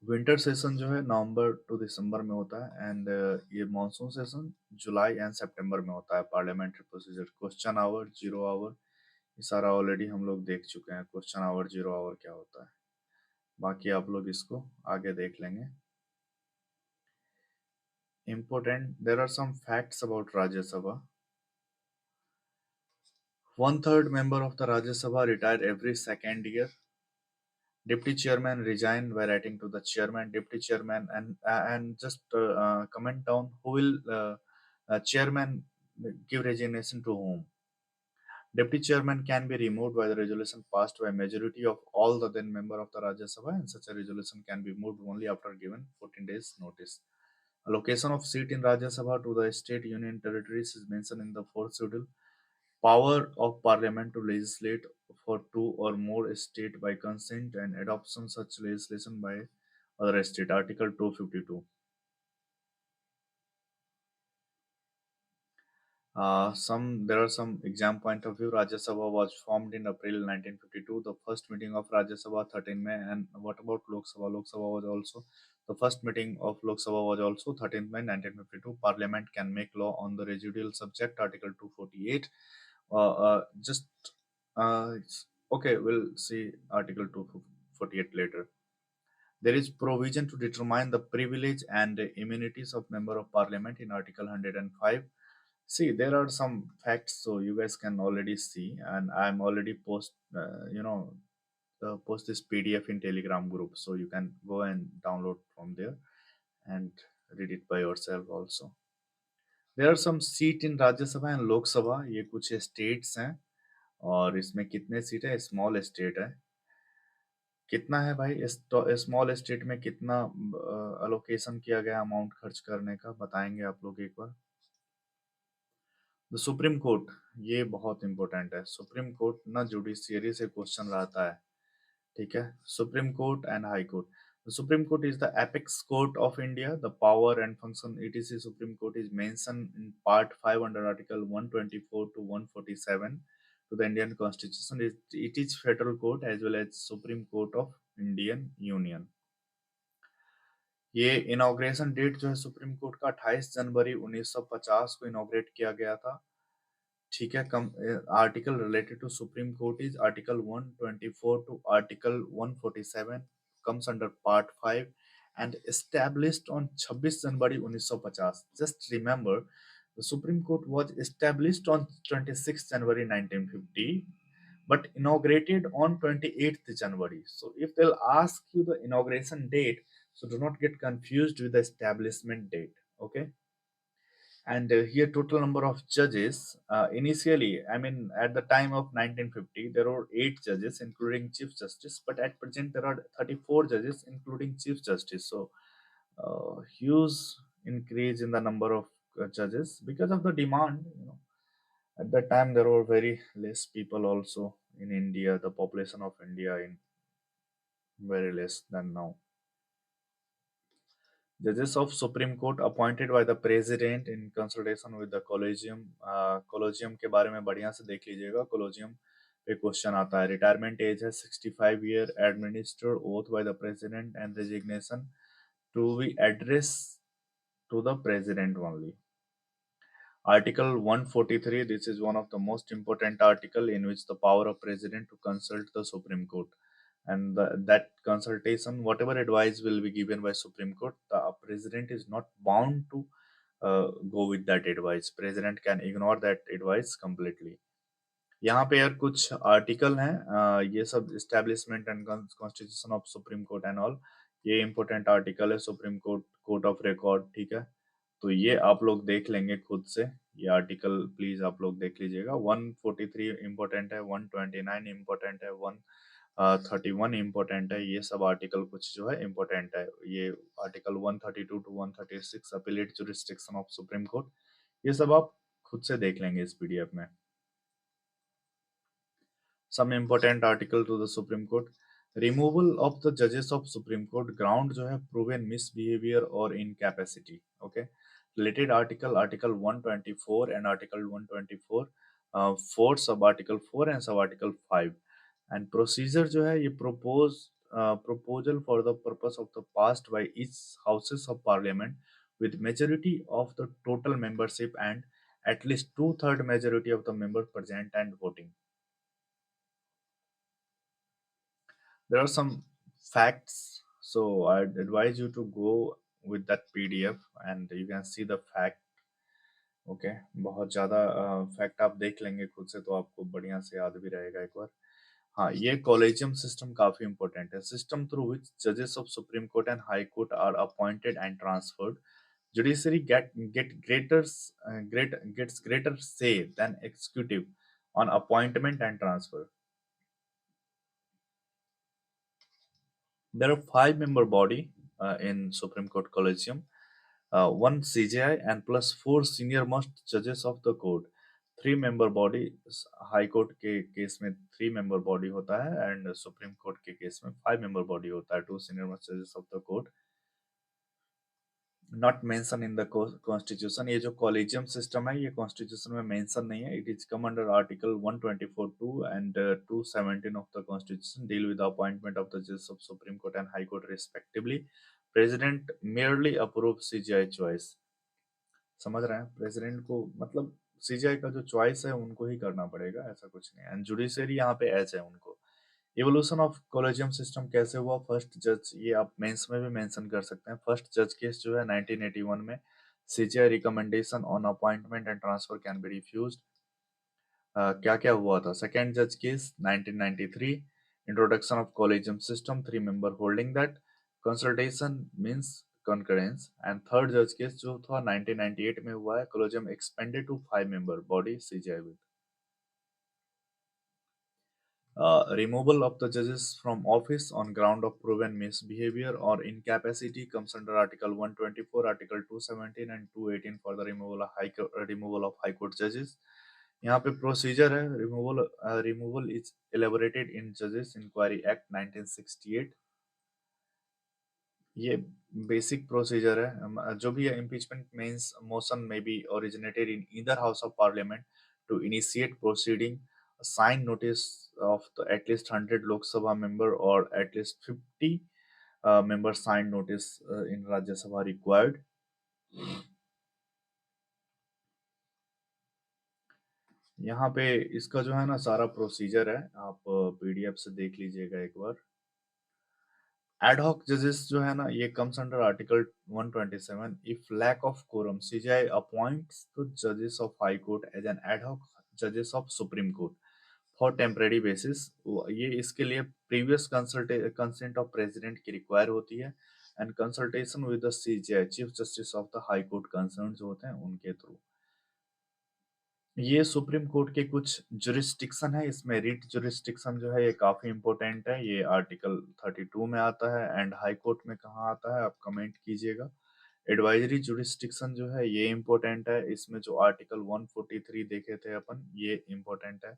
[SPEAKER 1] विंटर सेशन जो है नवंबर टू दिसंबर में होता है. एंड ये मॉनसून सेशन जुलाई एंड सितंबर में होता है. Parliamentary procedure, question hour, zero hour, ये सारा ऑलरेडी हम लोग देख चुके हैं. क्वेश्चन आवर, जीरो आवर क्या होता है, बाकी आप लोग इसको आगे देख लेंगे. Important, there are some facts about Rajya Sabha. One third member of the Rajya Sabha retire every second year. Deputy chairman resign by writing to the chairman. Deputy chairman and just comment down who will chairman give resignation to whom. Deputy chairman can be removed by the resolution passed by majority of all the then member of the Rajya Sabha, and such a resolution can be moved only after given 14 days notice. Allocation of seat in Rajya Sabha to the state union territories is mentioned in the fourth schedule. Power of Parliament to legislate for two or more state by consent and adoption such legislation by other state. Article 252. There are some exam point of view. Rajya Sabha was formed in April 1952. The first meeting of Rajya Sabha 13 May. And what about Lok Sabha? Lok Sabha was also the first meeting of Lok Sabha was also 13th May 1952. Parliament can make law on the residual subject. Article 248. Just okay. We'll see Article 248 later. There is provision to determine the privilege and immunities of member of parliament in Article 105. See, there are some facts, so you guys can already see, and I'm already post this PDF in Telegram group, so you can go and download from there and read it by yourself also. There are some seat in Rajya Sabha and Lok Sabha. ये कुछ states हैं और इसमें कितने seat है. Small state है. कितना है भाई स्मॉल स्टेट में कितना अलोकेशन किया गया अमाउंट खर्च करने का, बताएंगे आप लोग एक बार. द सुप्रीम कोर्ट, ये बहुत इंपॉर्टेंट है. सुप्रीम कोर्ट ना जुडिशियरी से क्वेश्चन रहता है, ठीक है. Supreme court and high court. The Supreme Court is the apex court of India. The power and function etc. Supreme Court is mentioned in Part 5 under Article 124 to 147 to the Indian Constitution. It is federal court as well as Supreme Court of Indian Union. ये inauguration date जो है supreme court का 28 जनवरी 1950 को inaugurate किया गया था, ठीक है. Article related to supreme court is article 124 to article 147 comes under part 5 and established on 26 January 1950. Just remember, the Supreme Court was established on 26 January 1950 but inaugurated on 28th January. So if they'll ask you the inauguration date, so do not get confused with the establishment date, okay? And here total number of judges, initially, I mean, at the time of 1950 there were 8 judges including chief justice, but at present there are 34 judges including chief justice. So huge increase in the number of judges because of the demand, at that time there were very less people also in India, the population of India in very less than now. Judges of Supreme Court appointed by the President in consultation with the Collegium. Collegium के बारे में बढ़िया से देख लीजिएगा. Collegium पे question आता है. रिटायरमेंट एज है 65 year. Administer oath by the president and resignation to be address to the president only. Article 143, this is one of the most important article in which the power of president to consult the Supreme Court, and that consultation, whatever advice will be given by Supreme Court, the president is not bound to go with that advice. President can ignore that advice completely. यहाँ पे यार कुछ article हैं, ये सब establishment and constitution of supreme court and all, ये important article है. Supreme court court of record, ठीक है, तो ये आप लोग देख लेंगे खुद से. ये आर्टिकल प्लीज आप लोग देख लीजिएगा. 143 इम्पोर्टेंट है, 129 इम्पोर्टेंट है, 131 इम्पोर्टेंट है. ये सब आर्टिकल कुछ जो है इम्पोर्टेंट है. ये article 132 to 136 appellate jurisdiction of supreme court, ये सब आप खुद से देख लेंगे इस पीडीएफ में. Some important article to the Supreme Court. Removal of the judges of Supreme Court ground जो है proven misbehavior or incapacity. Okay. Related article, article 124 and article 124, 4 sub article 4 and sub article 5. And procedure जो है ये proposal for the purpose of the passed by each houses of parliament with majority of the total membership and at least 2/3 majority of the members present and voting. There are some facts, so I'd advise you to go with that PDF and you can see the fact. Okay, बहुत ज़्यादा fact आप देख लेंगे खुद से तो आपको बढ़िया से याद भी रहेगा एक बार. हाँ, ये कॉलेजियम सिस्टम काफी इंपॉर्टेंट है. सिस्टम थ्रू विच जजेस of supreme court and high court are appointed and transferred. Judiciary gets greater say than executive on appointment and transfer. There are 5-member body in Supreme Court Collegium, 1 CJI and plus 4 senior most judges of the court. 3-member body, high court के case में 3-member body होता है and supreme court के case में 5-member body होता है. 2 senior most judges of the court not mention in the constitution. ये जो कॉलेजियम सिस्टम है ये कॉन्स्टिट्यूशन में मेंशन नहीं है. It is come under article 124(2) and 217 of the constitution deal with the appointment of the जजेस of supreme court and high court respectively. President merely approve CJI choice. समझ रहे हैं, president को मतलब सीजीआई का जो चॉइस है उनको ही करना पड़ेगा, ऐसा कुछ नहीं. एंड जुडिशरी यहाँ पे एज है उनको. इवोल्यूशन ऑफ कॉलेजियम सिस्टम कैसे हुआ? फर्स्ट जज, ये आप मेंस में भी मेंशन कर सकते हैं. फर्स्ट जज केस जो है 1981 में. CJI recommendation on appointment and transfer can be refused. क्या क्या हुआ था? सेकेंड जज case 1993, introduction of collegium system, 3 member holding that, consultation means concurrence. And third जज केस जो था 1998 में हुआ है, collegium expanded to 5-member body CJI with. Removal of the judges from office on ground of proven misbehavior or incapacity comes under Article 124, Article 217 and 218 for the removal of High Court judges. यहाँ पे procedure है. Removal is elaborated इन जजेस inquiry act 1968. ये basic procedure है. जो भी impeachment means motion में be originated in either house of parliament to initiate proceeding. Sign notice of at least 100 Lok Sabha member or at least 50 members signed notice in Rajya Sabha required. यहाँ पे इसका जो है ना सारा procedure है, आप पीडीएफ से देख लीजिएगा एक बार. एडहॉक जजेस जो है ना ये comes under article 127. If lack of quorum CGI appoints the जजेस of high court as an ad hoc जजेस of supreme court for temporary basis. ये इसके लिए प्रीवियस कंसेंट ऑफ प्रेसिडेंट की रिक्वायर होती है. And consultation with the CJI, chief justice of the high court concern जो होते हैं उनके थ्रू। ये सुप्रीम कोर्ट के कुछ जुरिस्डिक्शन है। इसमें रिट जुरिस्डिक्शन जो है ये काफी इंपॉर्टेंट है, ये आर्टिकल 32 में आता है। एंड हाई कोर्ट में कहाँ आता है आप कमेंट कीजिएगा। एडवाइजरी जुरिस्डिक्शन जो है ये इम्पोर्टेंट है, इसमें जो आर्टिकल 143 देखे थे अपन ये इम्पोर्टेंट है।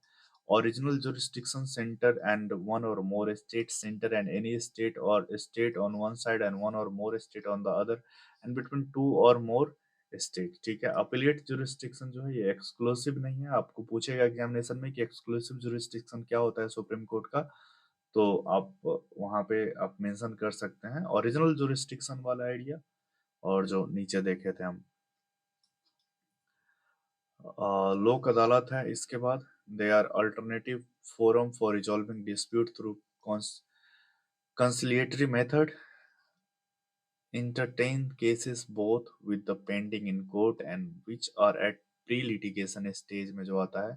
[SPEAKER 1] Original jurisdiction center and one or more state center and any state or state on one side and one or more state on the other and between two or more state. ठीक है, appellate jurisdiction जो है ये exclusive नहीं है। आपको पूछेगा examination में कि एक्सक्लूसिव जुरिस्डिक्शन क्या होता है सुप्रीम कोर्ट का, तो आप वहां पे आप मेंशन कर सकते हैं ओरिजिनल जुरिस्डिक्शन वाला आइडिया। और जो नीचे देखे थे हम लोक अदालत है। इसके बाद they are alternative forum for resolving dispute through conciliatory method, entertain cases both with the pending in court and which are at pre-litigation stage में जो आता है।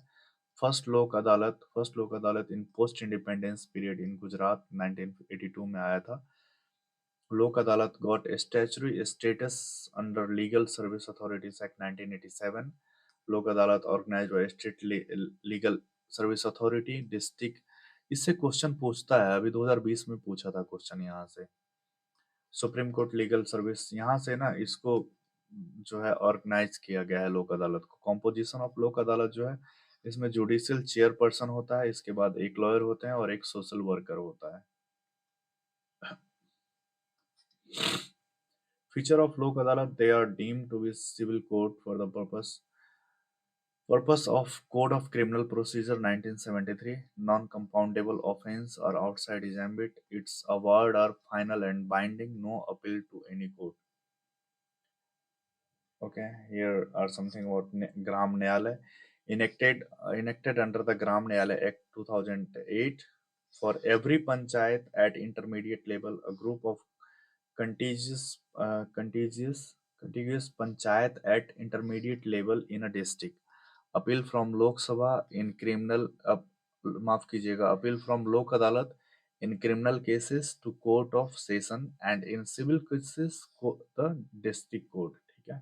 [SPEAKER 1] First Lok Adalat in post independence period in Gujarat 1982 में आया था। Lok Adalat got statutory status under legal service authorities act 1987। Lok Adalat organised by state legal service authority district. इससे question पूछता है, अभी 2020 में पूछा था क्वेश्चन यहाँ से। सुप्रीम कोर्ट लीगल सर्विस यहाँ से ना इसको जो है ऑर्गेनाइज किया गया है लोक अदालत को। कॉम्पोजिशन ऑफ लोक अदालत जो है इसमें जुडिशियल चेयरपर्सन होता है, इसके बाद एक लॉयर होते हैं और एक सोशल वर्कर होता है। Feature of Lok Adalat, they are deemed to be civil court for the Purpose of Code of Criminal Procedure 1973, non-compoundable offense are outside its ambit. Its award are final and binding, no appeal to any court. Okay, here are something about Gram Nyalay. Enacted under the Gram Nyalay Act 2008. For every panchayat at intermediate level, a group of contiguous, uh, contiguous, contiguous panchayat at intermediate level in a district. Appeal from Lok Sabha in criminal माफ कीजिएगा, appeal from Lok Adalat in criminal cases to court of session and in civil cases the district court. ठीक है,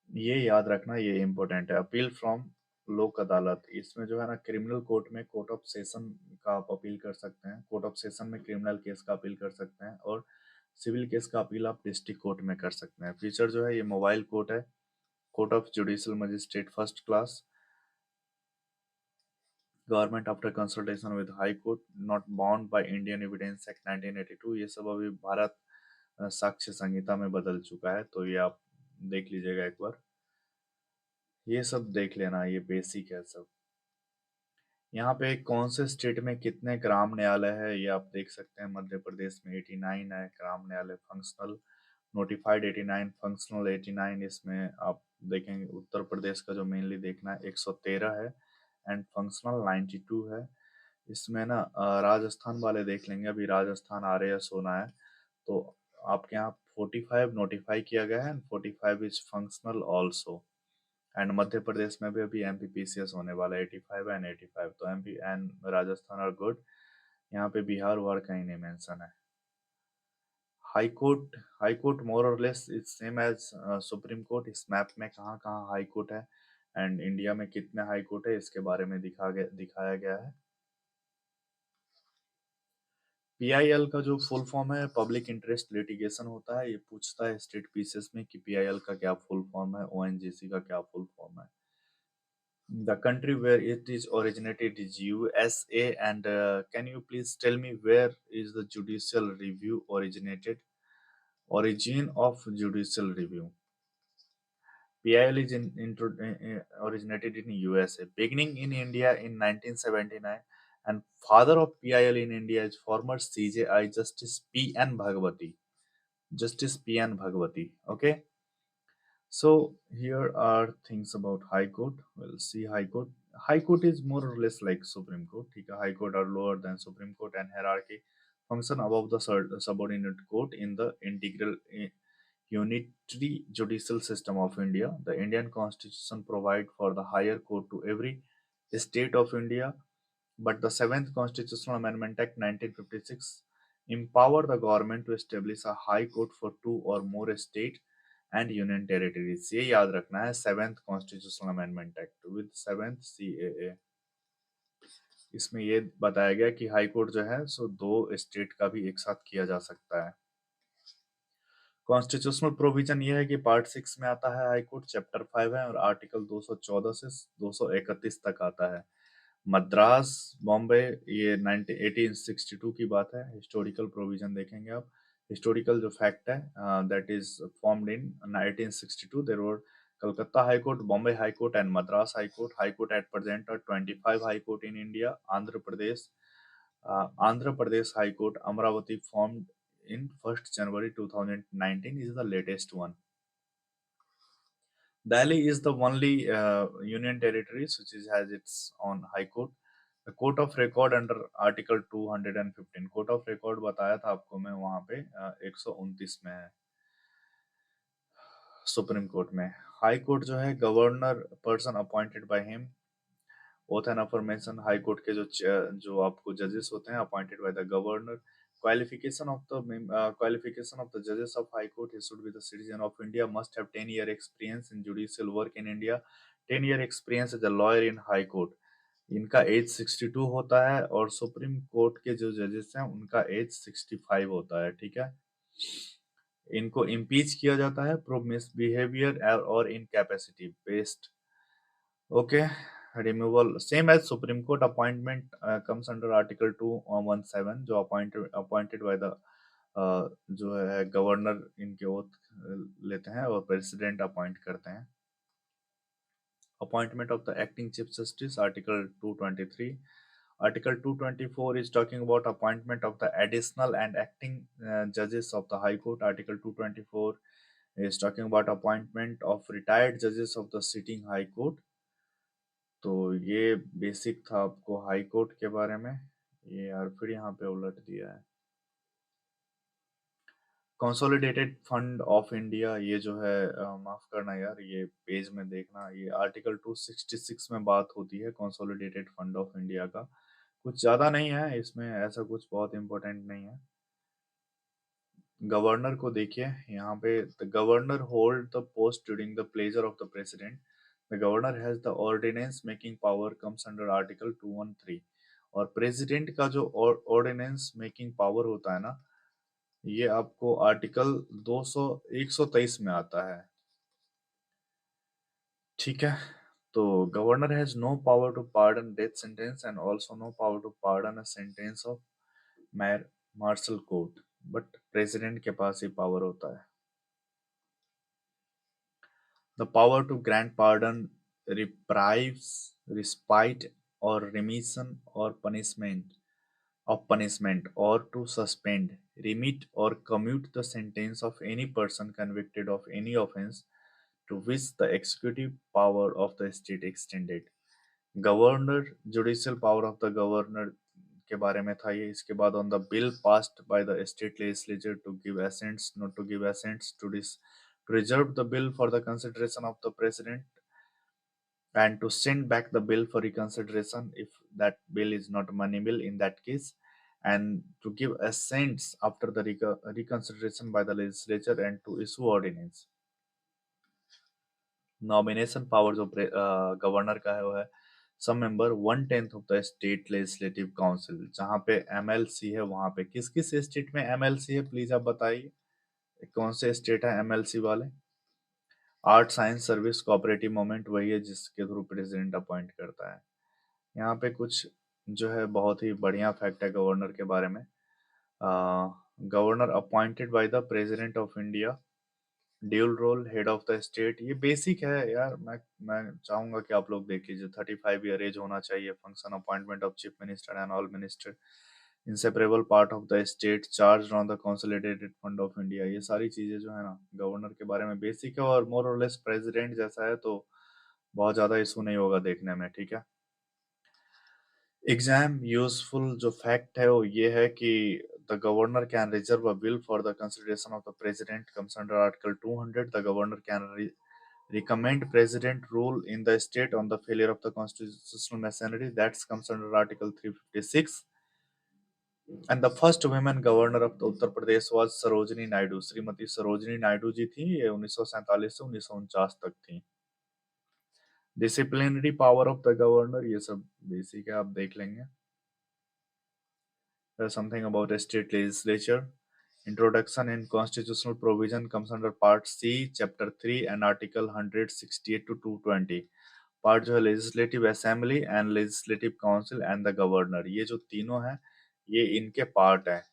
[SPEAKER 1] ये याद रखना, ये important है। Appeal from Lok अदालत, इसमें जो है ना क्रिमिनल कोर्ट में कोर्ट ऑफ सेशन का आप अपील कर सकते हैं, कोर्ट ऑफ सेशन में क्रिमिनल केस का अपील कर सकते हैं और सिविल केस का अपील आप डिस्ट्रिक्ट कोर्ट में कर सकते हैं। फीचर जो है ये मोबाइल कोर्ट है, court of judicial magistrate first class, government after consultation with high court, not bound by Indian evidence act 1982। ये सब अभी भारत साक्ष्य संहिता में बदल चुका है, तो ये आप देख लीजिएगा एक बार, ये सब देख लेना, ये बेसिक है सब। यहाँ पे कौन से स्टेट में कितने ग्राम न्यायालय है ये आप देख सकते हैं। मध्य प्रदेश में 89 है ग्राम न्यायालय फंक्शनल, नोटिफाइड 89, फंक्शनल 89। इसमें आप देखेंगे उत्तर प्रदेश का जो मेनली देखना है 113 है एंड फंक्शनल 92 है। इसमें ना राजस्थान वाले देख लेंगे, अभी राजस्थान आ रहे हैं सोना है, तो आपके यहाँ 45 नोटिफाई किया गया है and 45 is functional also. And Madhya Pradesh में भी अभी एमपीपीसीएस होने वाला है 85 एंड 85, तो MP and Rajasthan are good. यहाँ पे बिहार वार कहीं नहीं मेंशन है। हाई कोर्ट मोर और less is same as supreme court. इस मैप में कहाँ कहाँ हाई कोर्ट है एंड इंडिया में कितने हाई कोर्ट है इसके बारे में दिखाया गया है। पीआईएल का जो फुल फॉर्म है पब्लिक इंटरेस्ट लिटिगेशन होता है। ये पूछता है स्टेट पीसेस में कि पीआईएल का क्या फुल फॉर्म है, ओएनजीसी का क्या फुल फॉर्म है। The country where it is originated is USA, and can you please tell me where is the judicial review originated? Origin of judicial review. PIL is originated in USA, beginning in India in 1979, and father of PIL in India is former CJI Justice P.N. Bhagwati. Justice P.N. Bhagwati. Okay. So here are things about High Court. We'll see High Court. High Court is more or less like Supreme Court. ठीक है, High Court are lower than Supreme Court and hierarchy function above the subordinate court in the integral unitary judicial system of India. The Indian Constitution provide for the higher court to every state of India, but the Seventh Constitutional Amendment Act 1956 empower the government to establish a high court for two or more state and union territories. ये याद रखना है, seventh constitutional amendment act with seventh CAA. इसमें ये बताया गया कि high court जो है सो दो स्टेट का भी एक साथ किया जा सकता है। कॉन्स्टिट्यूशनल प्रोविजन ये है कि पार्ट 6 में आता है हाई कोर्ट, चैप्टर 5 है और आर्टिकल 214 से 231 तक आता है। मद्रास, बॉम्बे, ये 1862 की बात है। हिस्टोरिकल प्रोविजन देखेंगे आप। हिस्टोरिकल जो फैक्ट है, that is formed in 1862। There were Calcutta high court, Bombay high court and Madras high court. High court at present are 25 high court in India. Andhra Pradesh high court Amaravati formed in 1st January 2019 is the latest one. Delhi is the only union territory which has its own high court. The court of record under article 215, court of record बताया था आपको मैं, वहां पे 129 में है supreme court में। High court जो है governor person appointed by him. Oath and affirmation, high court के जो आपको जजेस होते हैं appointed by the governor. Qualification of the judges of High Court, he should be the citizen of India, must have 10-year experience in judicial work in India, 10-year experience as a lawyer in High Court। इनका as 62 होता है और supreme court के जो जजेस हैं उनका as 65 होता है, ठीक है। इनको इम्पीच किया जाता है प्रो मिसबिहेवियर और incapacity based. Okay, removal same as Supreme Court appointment comes under Article 217 जो appointed by the जो है गवर्नर इनके ओथ लेते हैं और प्रेसिडेंट अपॉइंट करते हैं। Appointment of the acting chief justice, Article 223. Article 224 is talking about appointment of the additional and acting judges of the High Court. Article 224 is talking about appointment of retired judges of the sitting High Court. तो ये basic था आपको high court के बारे में। ये यार फिर यहाँ पे उलट दिया है। कंसोलिडेटेड फंड ऑफ इंडिया, ये जो है माफ करना यार, ये पेज में देखना, ये आर्टिकल 266 में बात होती है कंसोलिडेटेड फंड ऑफ इंडिया का। कुछ ज्यादा नहीं है इसमें, ऐसा कुछ बहुत इंपॉर्टेंट नहीं है। गवर्नर को देखिए यहाँ पे, the governor hold the post during the pleasure of the president. The governor has the ordinance making power comes under article 213। और प्रेसिडेंट का जो ऑर्डिनेंस मेकिंग पावर होता है ना, ये आपको आर्टिकल 200 123 में आता है, ठीक है। तो governor has no power to pardon death sentence and also no power to pardon a sentence of martial court, but president के पास ही पावर होता है। The power to grant pardon, reprieves, respite, or remission or punishment, or to suspend, remit, or commute the sentence of any person convicted of any offense to which the executive power of the state extended। Governor, judicial power of the governor के बारे में था ये। इसके बाद on the bill passed by the state legislature to give assents, not to give assents to reserve the bill for the consideration of the president and to send back the bill for reconsideration if that bill is not money bill in that case, and to give assents after the reconsideration by the legislature and to issue ordinance। Nomination power जो governor का है वो है some member 1/10 of the state legislative council. जहाँ पे MLC है वहां पे किस किस स्टेट में एमएलसी है प्लीज आप बताइए, कौन से स्टेट है एमएलसी वाले। Art science service cooperative movement वही है जिसके थ्रू प्रेसिडेंट अपॉइंट करता है। यहाँ पे कुछ जो है बहुत ही बढ़िया फैक्ट है गवर्नर के बारे में। Governor appointed by the president of India, dual role, head of the state. ये बेसिक है यार, मैं चाहूंगा कि आप लोग देख लीजिए। 35 ईयर एज होना चाहिए। Function appointment of chief minister and all minister, inseparable part of the state, charge on the consolidated fund of India. ये सारी चीजें जो है ना गवर्नर के बारे में बेसिक है और मोर और लेस प्रेसिडेंट जैसा है, तो बहुत ज्यादा इशू नहीं होगा देखने में, ठीक है। एग्जाम यूजफुल जो फैक्ट है वो ये है कि the governor can reserve a bill for the consideration of the president comes under article 200। The governor can recommend president rule in the state on the failure of the constitutional machinery, that comes under article 356। And the first women governor of Uttar Pradesh was Sarojini Naidu. Shrimati Sarojini Naidu ji थी, ये 1947 से 1949 तक थी। Disciplinary power of the governor, ये सब basic है, आप देख लेंगे। Something about a state legislature. Introduction in constitutional provision comes under Part C, Chapter 3 and Article 168 to 220. Part जो है legislative assembly and legislative council and the governor, ये जो तीनों हैं ये इनके पार्ट हैं,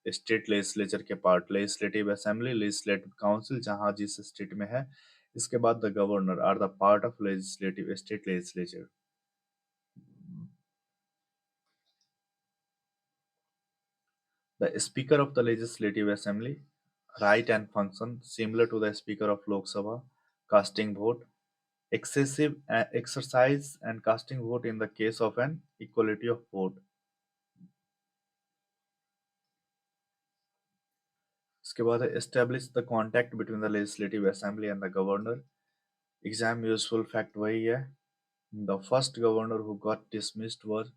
[SPEAKER 1] स्टेट लेजिस्लेचर के part. Legislative assembly, legislative council जहां जिस स्टेट में है, इसके बाद the governor are the part of legislative state legislature. The Speaker of the Legislative Assembly, right and function similar to the Speaker of Lok Sabha, casting vote, excessive exercise and casting vote in the case of an equality of vote. इसके बाद है establish the contact between the Legislative Assembly and the Governor. Exam useful fact वही है। The first governor who got dismissed was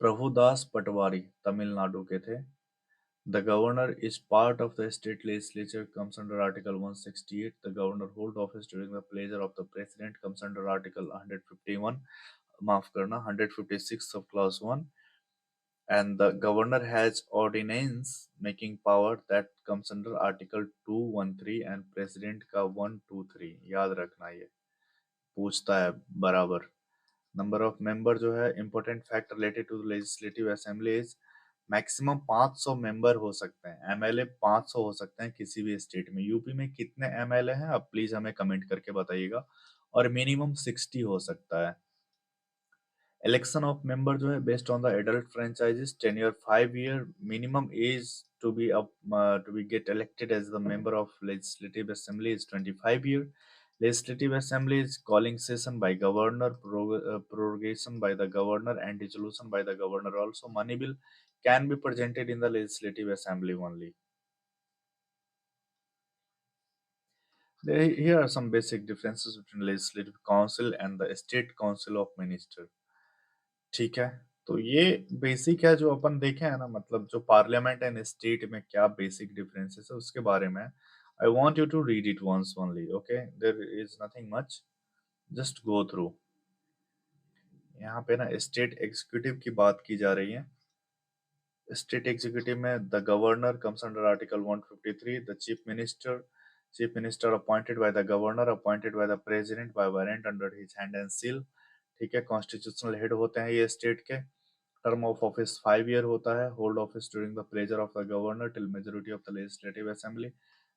[SPEAKER 1] Prabhudas पटवारी, तमिलनाडु के थे। The governor is part of the state legislature, comes under Article 168. The governor hold office during the pleasure of the president, comes under Article 151, माफ करना 156 of Clause 1. And the governor has ordinance making power, that comes under Article 213 and president का 123, याद रखना ये पूछता है बराबर। Number of member जो है, important fact related to legislative assembly is maximum 500 member हो सकते हैं। एमएलए 500 हो सकते हैं किसी भी स्टेट में। यूपी में कितने एमएलए हैं आप प्लीज हमें कमेंट करके बताइएगा। और मिनिमम 60 हो सकता है। इलेक्शन ऑफ मेंबर जो है based on the adult franchises, tenure 5 year, minimum age to be get elected as the member of legislative assembly is 25 year. Legislative Assembly is calling session by governor, prorogation by the governor, and dissolution by the governor. Also, money bill can be presented in the Legislative Assembly only. Here are some basic differences between Legislative Council and the State Council of Minister. ठीक है, तो ये basic है जो अपन देखे हैं ना, मतलब जो पार्लियामेंट एंड स्टेट में क्या बेसिक डिफरेंसेस है उसके बारे में। I want you to read it once only, okay, there is nothing much, just go through. यहाँ पे ना स्टेट एग्जीक्यूटिव की बात की जा रही है। स्टेट एग्जीक्यूटिव में the governor comes under article 153, the chief minister appointed by the governor, appointed by the president bye warrant under his hand and seal. ठीक है, कॉन्स्टिट्यूशनल हेड होते हैं ये स्टेट के। टर्म ऑफ ऑफिस 5 ईयर होता है। Hold office during the pleasure of the governor till majority of the legislative assembly.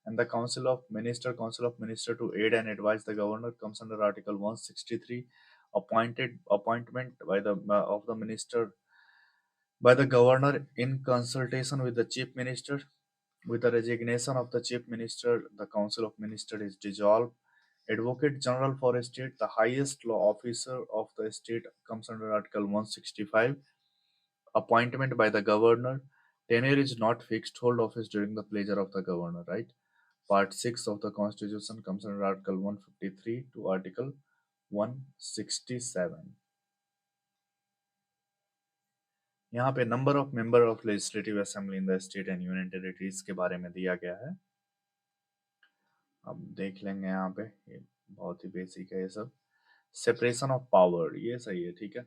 [SPEAKER 1] And the council of minister to aid and advise the governor comes under article 163, appointment by the of the minister by the governor in consultation with the chief minister. With the resignation of the chief minister, the council of ministers is dissolved. Advocate General for a state, the highest law officer of the state, comes under Article 165. Appointment by the governor. Tenure is not fixed. Hold office during the pleasure of the governor, right? Part 6 of the Constitution comes under Article 153 to Article 167. यहाँ पे number of member of legislative assembly in the state and union territories के बारे में दिया गया है। अब देख लेंगे यहाँ पे, ये बहुत ही बेसिक है ये सब। सेपरेशन ऑफ पावर, ये सही है, ठीक है।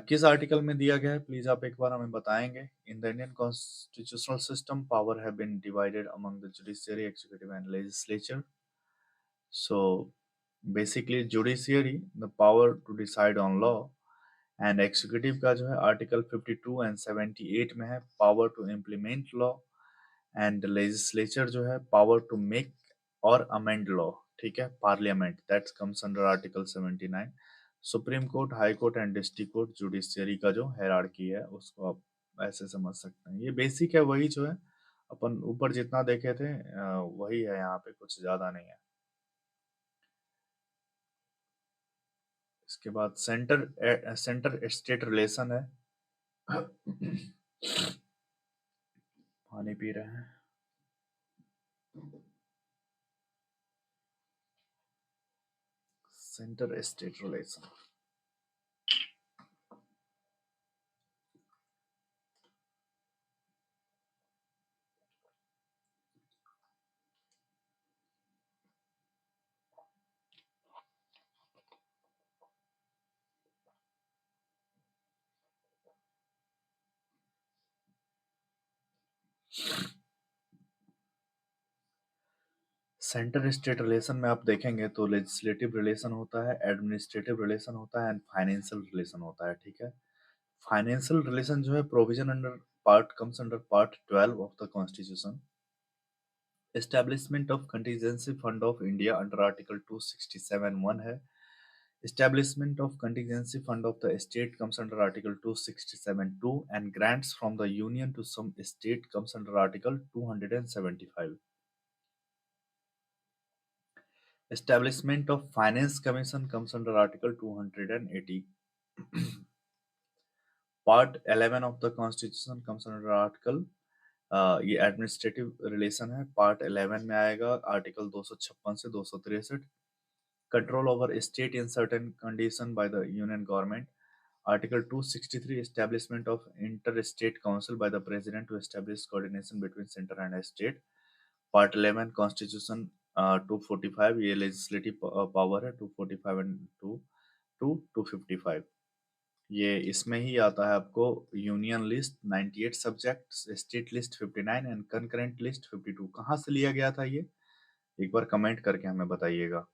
[SPEAKER 1] किस आर्टिकल में दिया गया है प्लीज आप एक बार हमें बताएंगे। In the Indian constitutional system power have been divided among the judiciary, executive and legislature. So basically judiciary the power to decide on law, and executive का जो है आर्टिकल 52 एंड 78 में है power to implement law, and legislature जो है power to make और amend law. ठीक है, parliament that comes under article 79। Supreme court, high court and district court judiciary का जो हायरार्की है उसको आप ऐसे समझ सकते हैं। ये बेसिक है, वही जो है अपन ऊपर जितना देखे थे वही है, यहाँ पे कुछ ज्यादा नहीं है। इसके बाद सेंटर स्टेट रिलेशन है। पानी पी रहे हैं। Centre state relation, centre state relation में आप देखेंगे तो लेजिस्लेटिव रिलेशन होता है, एडमिनिस्ट्रेटिव रिलेशन होता है एंड फाइनेंशियल रिलेशन होता है, ठीक है। फाइनेंशियल रिलेशन जो है provision under part comes under part 12 of the constitution. Establishment of contingency fund of India under article 267(1) है। Establishment of contingency fund of the state comes under Article 267(2) and grants from the union to some state comes under Article 275. Establishment of Finance Commission comes under Article 280. Part 11 of the Constitution comes under Article ये administrative relation है, part 11 में आएगा article 256 से 263। Control over state in certain condition by the union government. Article 263 Establishment of Inter-State Council by the President to establish coordination between center and state. Part 11 Constitution 245 ये legislative power है 245 and 255 ये इसमें ही आता है आपको union list 98 subjects, state list 59 and concurrent list 52। कहाँ से लिया गया था ये एक बार कमेंट करके हमें बताइएगा।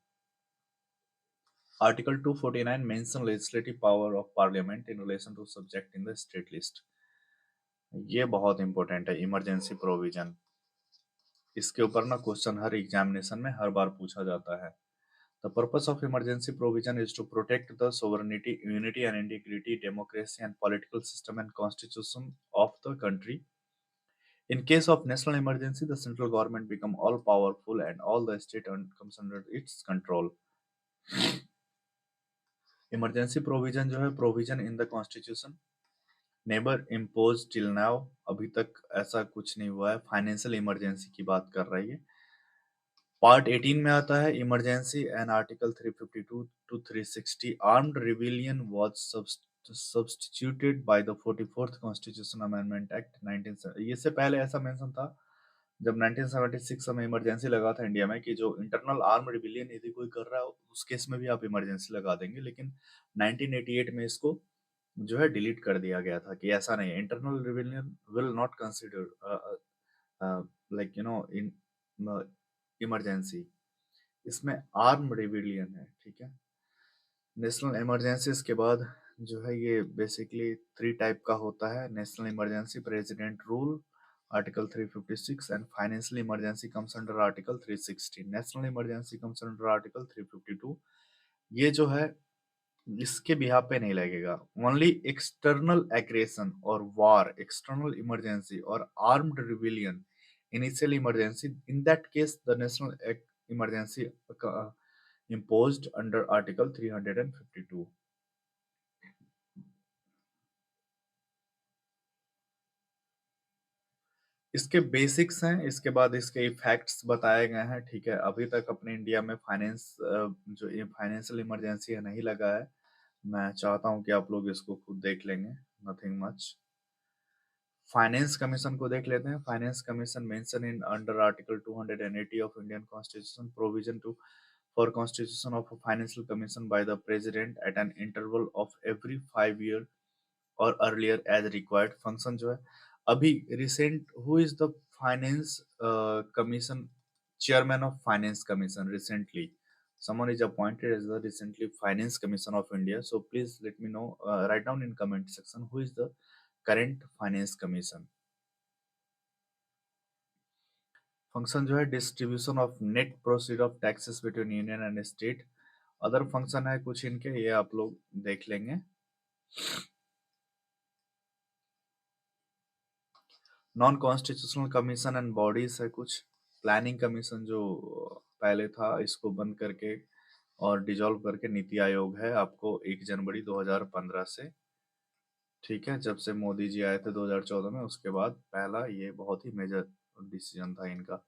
[SPEAKER 1] Article 249 mention legislative power of parliament in relation to subject in the state list। ये बहुत इंपॉर्टेंट है, इमरजेंसी प्रोविजन। इसके ऊपर ना क्वेश्चन हर एग्जामिनेशन में हर बार पूछा जाता है। The purpose of emergency provision is to protect the sovereignty, unity and integrity, democracy and political system and constitution of the country. In case of national emergency, the central government become all powerful and all the state comes under its control। Emergency provision जो है provision in the constitution neighbour impose till now, अभी तक ऐसा कुछ नहीं हुआ है। Financial emergency की बात कर रही है। पार्ट 18 में आता है emergency and article 352 to 360 armed rebellion was substituted by the 44th constitution amendment act 19। ये से पहले ऐसा मेंशन था जब 1976 में इमरजेंसी लगा था इंडिया में कि जो इंटरनल आर्म रिविलियन यदि कोई कर रहा है उस केस में भी आप इमरजेंसी लगा देंगे, लेकिन 1988 में इसको जो है डिलीट कर दिया गया था कि ऐसा नहीं है। Internal rebellion will not consider like in emergency, इसमें आर्म रिविलियन है, ठीक है। नेशनल इमरजेंसीज के बाद जो है ये बेसिकली 3 टाइप का होता है। National emergency president rule article 356 and financial emergency comes under article 360। National emergency comes under article 352। ये जो है इसके बिहाफ पे नहीं लगेगा। ओनली एक्सटर्नल एग्रेशन और वार, एक्सटर्नल इमरजेंसी और armed rebellion, initial emergency, in that case the national emergency imposed under article 352। इसके बेसिक्स हैं, इसके बाद इसके इफेक्ट्स बताए गए हैं, ठीक है। अभी तक अपने इंडिया में जो ये फाइनेंशियल इमरजेंसी है नहीं लगा है। मैं चाहता हूं कि आप लोग इसको खुद देख लेंगे, नथिंग मच। फाइनेंस कमीशन को देख लेते हैं। Finance commission mention in under article 280 of Indian constitution provision to for constitution of financial commission by the president at an interval of every 5 year और अर्लियर एज रिक्वायर्ड। फंक्शन जो है अभी recent who is the finance commission chairman of finance commission recently, someone is appointed as the recently finance commission of India, so please let me know, write down in comment section who is the current finance commission। Function जो है distribution of net proceed of taxes between union and state. Other function है कुछ इनके, ये आप लोग देख लेंगे। Non constitutional commission and bodies है कुछ। प्लानिंग कमीशन जो पहले था इसको बंद करके और डिजॉल्व करके नीति आयोग है आपको 1 जनवरी 2015 से, ठीक है। जब से मोदी जी आए थे 2014 में, उसके बाद पहला ये बहुत ही मेजर डिसीजन था इनका।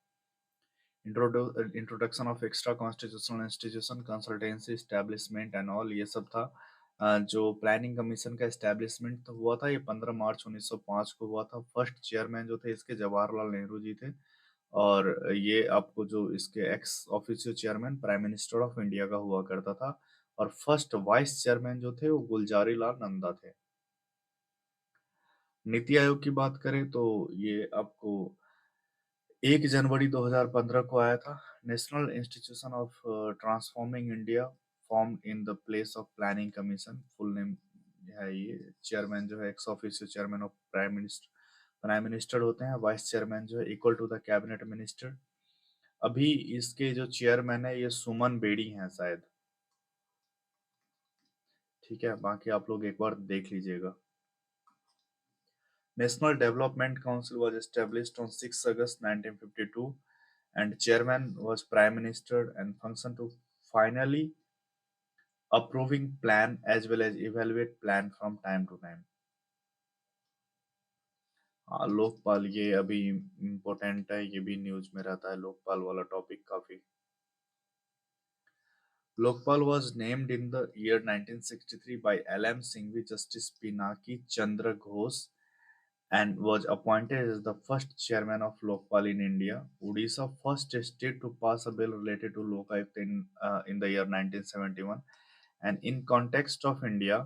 [SPEAKER 1] Introduction of extra constitutional institution consultancy establishment and all, ये सब था। जो प्लानिंग कमीशन का एस्टेब्लिशमेंट तो हुआ था ये 15 मार्च 1905 को हुआ था। फर्स्ट चेयरमैन जो थे इसके जवाहरलाल नेहरू जी थे, और ये आपको जो इसके x officio chairman prime minister of India का हुआ करता था, और फर्स्ट वाइस चेयरमैन जो थे वो गुलजारी लाल नंदा थे। नीति आयोग की बात करें तो ये आपको 1 जनवरी 2015 को आया था। National institution of transforming India form in the place of planning commission, full name है ये। चेयरमैन जो है ex officio chairman of prime minister होते हैं। वाइस चेयरमैन जो है equal to the cabinet minister. अभी इसके जो चेयरमैन है ये सुमन बेड़ी हैं शायद। ठीक है, बाकी आप लोग एक बार देख लीजिएगा। National Development Council was established on 6 August 1952 and chairman was Prime Minister and functioned to finally approving plan as well as evaluate plan from time to time. हाँ, लोकपाल ये अभी इम्पोर्टेंट है, ये भी न्यूज में रहता है लोकपाल वाला टॉपिक काफी। Lokpal was named in the year 1963 by L.M. Singhvi Justice Pinaki Chandra Ghosh and was appointed as the first chairman of Lokpal in India. Odisha first state to pass a bill related to Lokayukt in the year 1971. And in context of India,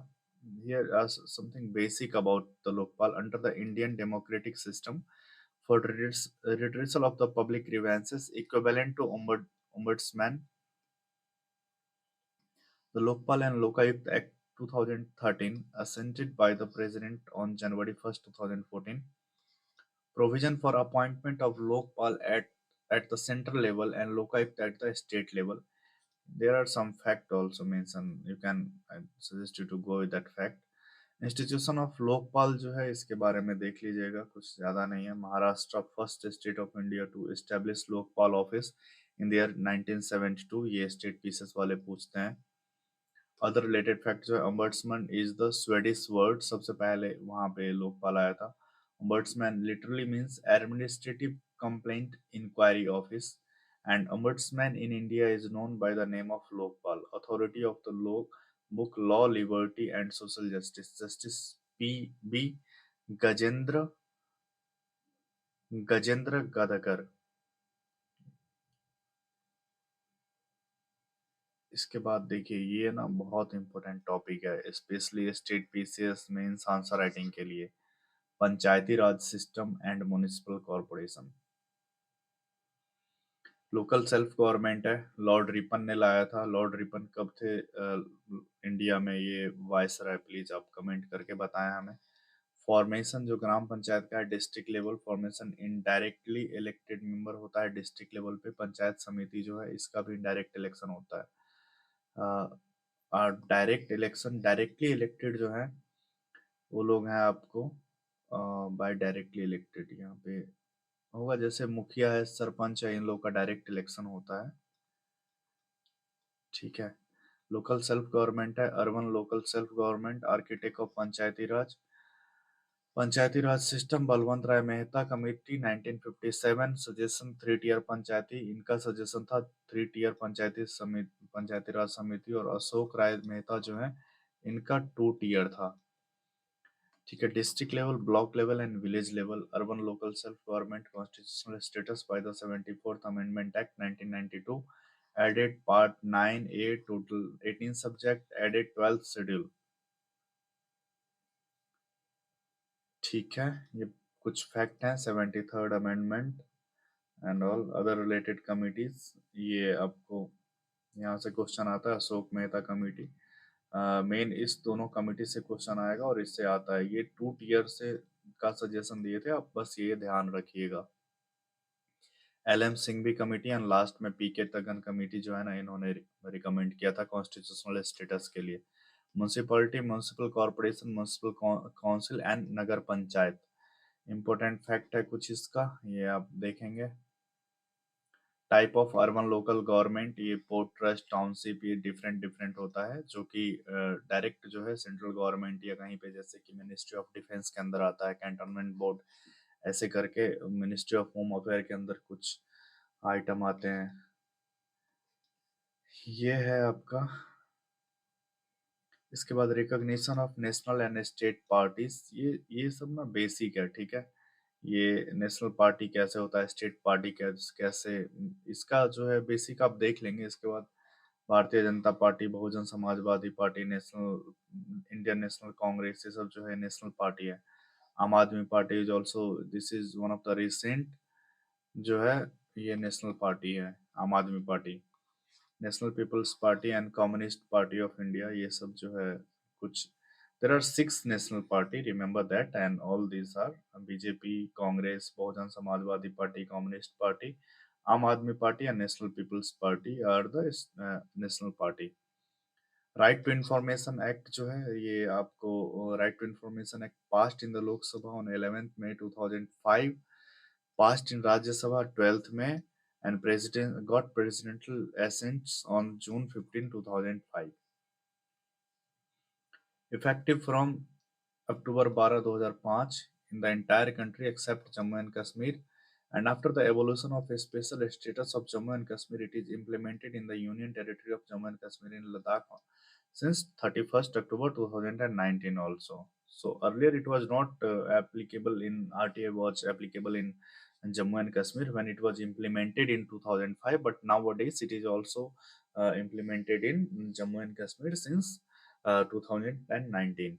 [SPEAKER 1] here is something basic about the Lokpal. Under the Indian democratic system, for redressal of the public grievances equivalent to ombudsman, the Lokpal and Lokayukt Act 2013, assented by the President on January 1st, 2014, provision for appointment of Lokpal at the central level and Lokayukt at the state level. There are some fact also mentioned. You can, I suggest you to go with that fact. Institution of Lokpal जो है इसके बारे में देख लीजिएगा, कुछ ज़्यादा नहीं है। Maharashtra first state of India to establish Lokpal office in the year 1972, ये स्टेट पीसेस वाले पूछते हैं। अदर रिलेटेड फैक्ट जो है, ombudsman is the Swedish word, सबसे पहले वहाँ पे लोकपाल आया था। ombudsman literally means administrative complaint inquiry office and ombudsman in India is known by the name of Lokpal, authority of the law book law, liberty and social justice. Justice P.B. Gajendra Gajendra Gadakar। इसके बाद देखिए ये ना बहुत important topic है, specially state PCS mains answer writing के लिए। Panchayati Raj system and municipal corporation. Local self government है, लॉर्ड रिपन ने लाया था। लॉर्ड रिपन कब थे इंडिया में, ये वायसराय, प्लीज आप कमेंट करके बताएं हमें। फॉर्मेशन जो ग्राम पंचायत का है district level formation, indirectly elected member होता है डिस्ट्रिक्ट लेवल पे। पंचायत समिति जो है इसका भी डायरेक्ट इलेक्शन होता है। और डायरेक्ट इलेक्शन, डायरेक्टली इलेक्टेड जो है वो लोग हैं आपको बाय डायरेक्टली इलेक्टेड, यहाँ पे होगा जैसे मुखिया है, सरपंच है, इन लोग का डायरेक्ट इलेक्शन होता है। ठीक है। लोकल सेल्फ गवर्नमेंट है, urban local self government, architect of Panchayati Raj. Panchayati Raj system, Balwant Rai Mehta committee 1957, suggestion 3 tier Panchayati, इनका सजेशन था 3 टियर पंचायती समिति, पंचायती राज समिति। और अशोक राय मेहता जो है इनका 2 टियर था। ठीक है। District level, block level and village level, urban local self government constitutional status by the 74th amendment act 1992, added part 9A, total 18 subject, added 12th schedule. ठीक है, ये कुछ फैक्ट हैं। 73rd amendment and all other related committees, ये आपको यहाँ से question आता है। अशोक मेहता कमेटी, मेन इस दोनों कमेटी से क्वेश्चन आएगा और इससे आता है। ये 2 टियर से का सजेशन दिए थे, आप बस ये ध्यान रखिएगा। LM. Singhvi committee and last में पी.के. तगन कमेटी जो है ना, इन्होंने रिकमेंड किया था कॉन्स्टिट्यूशनल स्टेटस के लिए। Municipality, municipal corporation, municipal council and Nagar panchayat. Important fact है कुछ इसका, ये आप देखेंगे। Type of urban local government, ये पोर्ट ट्रस्ट, टाउनशिप, ये डिफरेंट डिफरेंट होता है, जो कि डायरेक्ट जो है सेंट्रल गवर्नमेंट या कहीं पे जैसे कि मिनिस्ट्री ऑफ डिफेंस के अंदर आता है, कैंटोनमेंट बोर्ड, ऐसे करके मिनिस्ट्री ऑफ होम अफेयर के अंदर कुछ आइटम आते हैं। ये है आपका। इसके बाद recognition of national and state parties, ये सब ना बेसिक है। ठीक है, ये नेशनल पार्टी कैसे होता है, स्टेट पार्टी कैसे, इसका जो है बेसिक आप देख लेंगे। इसके बाद Bharatiya Janata party, Bahujan Samajwadi party, national Indian national Congress, ये सब जो है नेशनल पार्टी है। Aam Aadmi party is also, this is one of the recent जो है ये नेशनल पार्टी है, Aam Aadmi party, national peoples party and communist party of India, ये सब जो है कुछ, there are 6 national party, remember that, and all these are BJP, Congress, Bahujan Samajwadi party, communist party, आम Aadmi party and national peoples party are the national party. Right to information act जो है ये आपको, right to information act passed in the Lok Sabha on 11th May 2005, passed in Rajya Sabha 12th May, and president got presidential assents on June 15, 2005. Effective from October 12, 2005 in the entire country except Jammu and Kashmir, and after the abolition of a special status of Jammu and Kashmir, it is implemented in the Union Territory of Jammu and Kashmir in Ladakh since 31st October 2019 also. So earlier it was not applicable in RTA, was applicable in Jammu and Kashmir when it was implemented in 2005, but nowadays it is also implemented in Jammu and Kashmir since 2019.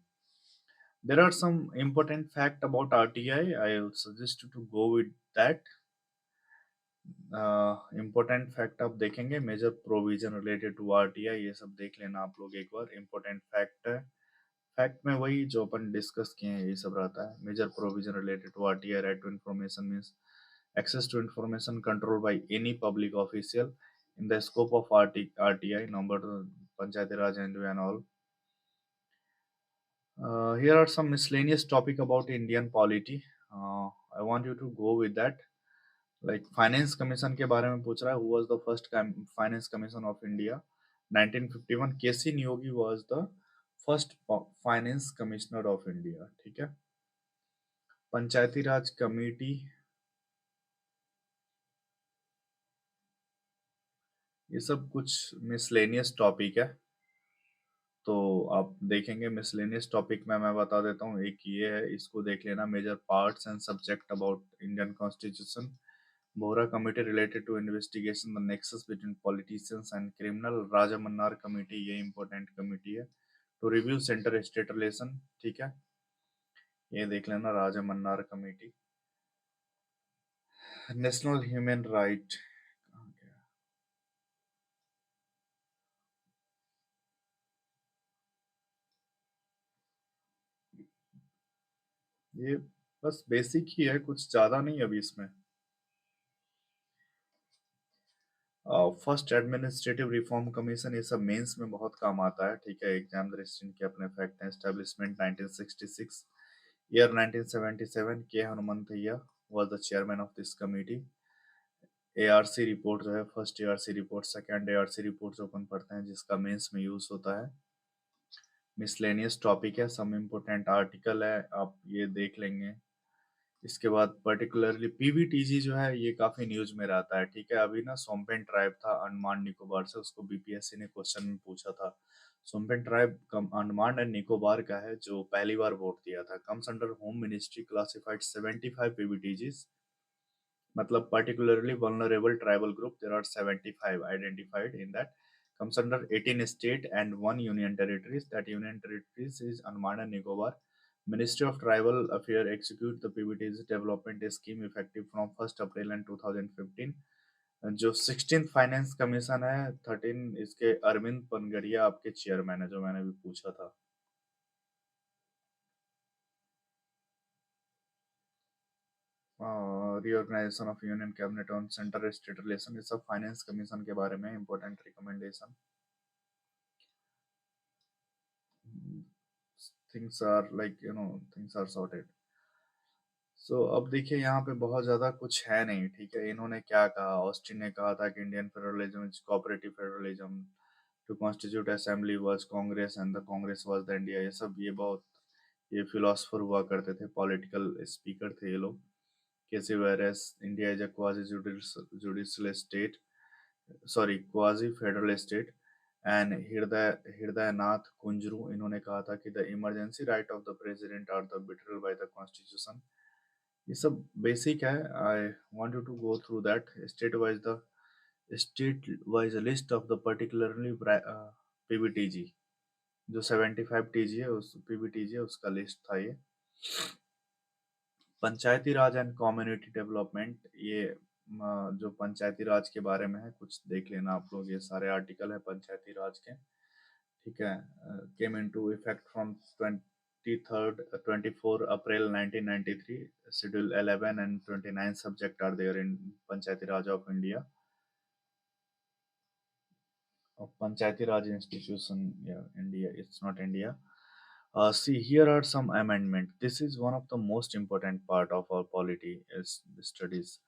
[SPEAKER 1] There are some important fact about RTI. I will suggest you to go with that. Important fact आप देखेंगे, major provision related to RTI, ये सब देख लेना आप लोग एक बार। इम्पोर्टेंट फैक्ट है, फैक्ट में वही जो अपन डिस्कस किए हैं ये सब रहता है। Major provision related to RTI, right to information means access to information controlled by any public official in the scope of RTI, number Panchayati Raj and all. Here are some miscellaneous topic about Indian polity. I want you to go with that. Like finance commission के बारे में पूछ रहा है, who was the first finance commission of India? 1951 K C Neogy was the first finance commissioner of India. ठीक है। पंचायती राज committee, ये सब कुछ मिसलेनियस टॉपिक है, तो आप देखेंगे मिसलेनियस टॉपिक में मैं बता देता हूँ। एक ये है, इसको देख लेना, major parts and subject about Indian constitution. Bohra Committee related to investigation the nexus between politicians and criminal, Raja Mannar committee, ये important कमेटी है to review center state relation। ठीक है, ये देख लेना Raja Mannar committee. National human right, ये बस basic ही है, कुछ ज्यादा नहीं अभी इसमें। फर्स्ट एडमिनिस्ट्रेटिव रिफॉर्म कमीशन, ये सब मेंस में बहुत काम आता है। ठीक है, एग्जाम दृष्टि के अपने फैक्ट हैं। एस्टेब्लिशमेंट 1966, ईयर 1977, के Hanumanthaiah was the chairman of this committee। ARC report जो है, first ARC report, second ARC report जो अपन पढ़ते हैं जिसका मेंस में यूज होता है। मिसलेनियस टॉपिक है, सम इम्पोर्टेंट आर्टिकल है, आप ये देख लेंगे। इसके बाद पर्टिकुलरली पीवीटीजी जो है ये काफी न्यूज में रहता है। ठीक है, अभी ना सोम्पेन ट्राइब था अंडमान निकोबार से, उसको बीपीएससी ने क्वेश्चन में पूछा था। सोम्पेन ट्राइब अंडमान एंड निकोबार का है जो पहली बार वोट दिया था। Comes under home ministry, classified 75 PVTGs, मतलब particularly vulnerable tribal group, there are 75 identified in that, comes under 18 state and 1 union territories. That union territories is Andaman and Nicobar। Ministry of Tribal Affairs execute the PBT's development scheme effective from 1st April and 2015। जो 16th finance commission है, 13 इसके अरविंद पनगड़िया आपके chairman है, जो मैंने भी पूछा था। Reorganisation of union cabinet on centre state relation, ये सब फाइनेंस कमीशन के बारे में important recommendation. Things are like things are sorted. So अब देखिए यहाँ पे बहुत ज्यादा कुछ है नहीं। ठीक है, इन्होंने क्या कहा, ऑस्टिन ने कहा था कि Indian federalism is cooperative federalism, to constitute assembly was Congress and the Congress was the India. ये सब ये बहुत, ये फिलोसफर हुआ करते थे, पॉलिटिकल स्पीकर थे ये लोग। कैसे whereas India is a quasi judicial state, sorry quasi federal state. And Hridaynath Kunzru, इन्होंने कहा था कि the emergency right of the president are the betrayal by the constitution. ये सब बेसिक है, I want you to go through that. State wise list of the particularly PBTG, जो 75 TG है उस पीबीटीजी है उसका लिस्ट था ये। पंचायती राज एंड कम्युनिटी डेवलपमेंट, ये जो पंचायती राज के बारे में है कुछ देख लेना आप लोग, ये सारे आर्टिकल है पंचायती राज के, ठीक है। Came into effect from 24 April 1993, schedule 11 and 29 subject are there in Panchayati Raj of India, of Panchayati Raj institution, yeah, India, it's not India. See, here are some amendment. This is one of the most important part of our polity is studies.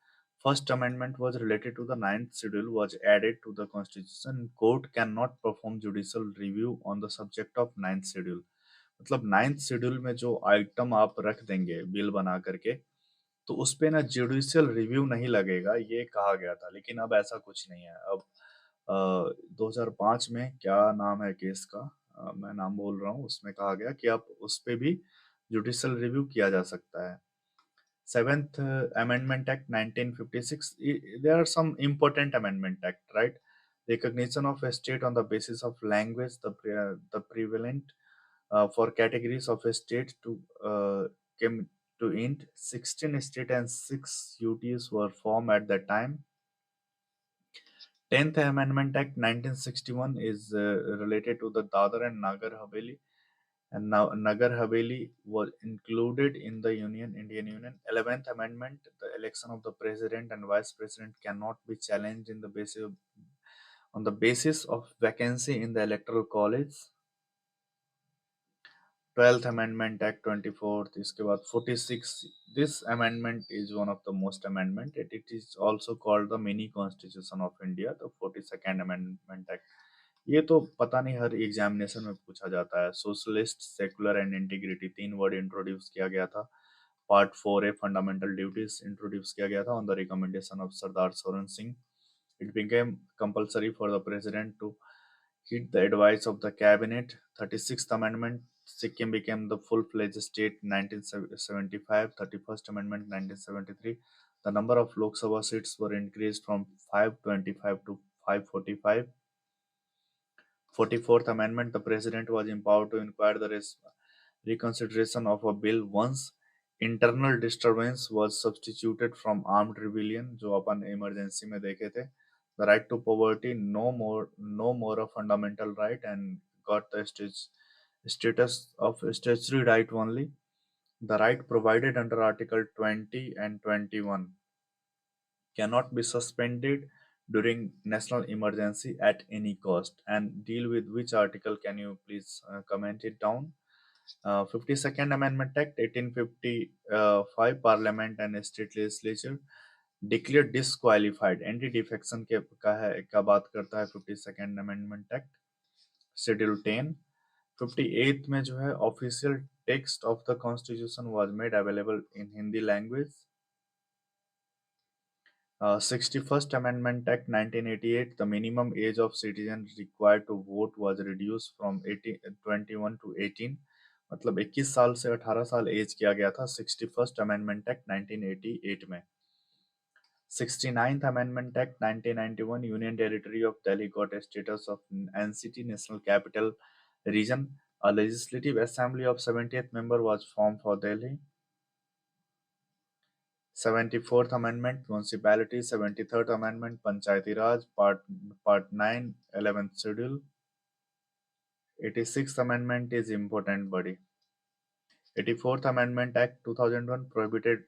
[SPEAKER 1] First amendment was related to the ninth schedule was added to the constitution. Court cannot perform judicial review on the subject of ninth schedule. मतलब ninth schedule में जो item आप रख देंगे bill बना करके, तो उस पे ना जुडिशियल रिव्यू नहीं लगेगा, ये कहा गया था। लेकिन अब ऐसा कुछ नहीं है। अब 2005 में क्या नाम है केस का, मैं नाम बोल रहा हूँ, उसमें कहा गया कि अब उस पे भी जुडिशियल रिव्यू किया जा सकता है। Seventh Amendment Act 1956, there are some important amendment act, right? Recognition of a state on the basis of language, the prevalent for categories of a state to came to end. 16 state and 6 UTs were formed at that time. 10th Amendment Act 1961 is related to the Dadar and Nagar Haveli, and now Nagar Haveli was included in the Indian Union. 11th Amendment, the election of the president and vice president cannot be challenged on the basis of vacancy in the electoral college. 12th Amendment Act 24th, इसके बाद 46, this amendment is one of the most amendment. It is also called the mini constitution of India, the 42nd Amendment Act. ये तो पता नहीं हर examination में पूछा जाता है। सोशलिस्ट, सेकुलर एंड इंटीग्रिटी, तीन वर्ड इंट्रोड्यूस किया गया था। Part 4A fundamental duties introduce किया गया था on the recommendation of Sardar Swaran Singh. It became compulsory for the president to heed the advice of the cabinet. 36th Amendment, Sikkim became the full-fledged state 1975. 31st Amendment 1973, the number of Lok Sabha seats were increased from 525 to 545. 44th Amendment, the President was empowered to inquire the reconsideration of a bill once internal disturbance was substituted from armed rebellion, जो अपन emergency में देखे थे. The right to poverty, no more a fundamental right and got the status of statutory right only. The right provided under Article 20 and 21 cannot be suspended during national emergency at any cost. And deal with which article, can you please comment it down? 52nd Amendment Act 1855, Parliament and State Legislature declared disqualified. Anti defection के का बात करता है 52nd Amendment Act, Schedule 10. 58th में जो है official text of the constitution was made available in Hindi language. 61st Amendment Act 1988, the minimum age of citizens required to vote was reduced from 21 to 18. मतलब 21 साल से 18 साल एज किया गया था 61st Amendment Act 1988 में. 69th Amendment Act 1991, Union Territory of Delhi got a status of NCT, National Capital Region. A legislative assembly of 70th member was formed for Delhi. 74th Amendment, Municipality. 73rd Amendment, Panchayati Raj, Part 9, 11th Schedule. 86th Amendment is important body. 84th Amendment Act 2001 prohibited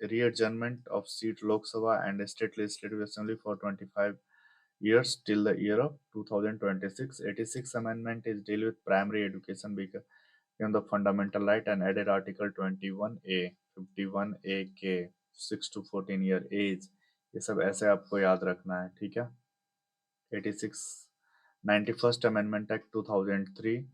[SPEAKER 1] re-adjournment of seat Lok Sabha and State Legislative Assembly for 25 years till the year of 2026. 86th Amendment is deal with primary education became the fundamental right and added Article 21A, 51A-K, 6 to 14 year age. ये सब ऐसे आपको याद रखना है, ठीक है. 86. 91st Amendment Act 2003,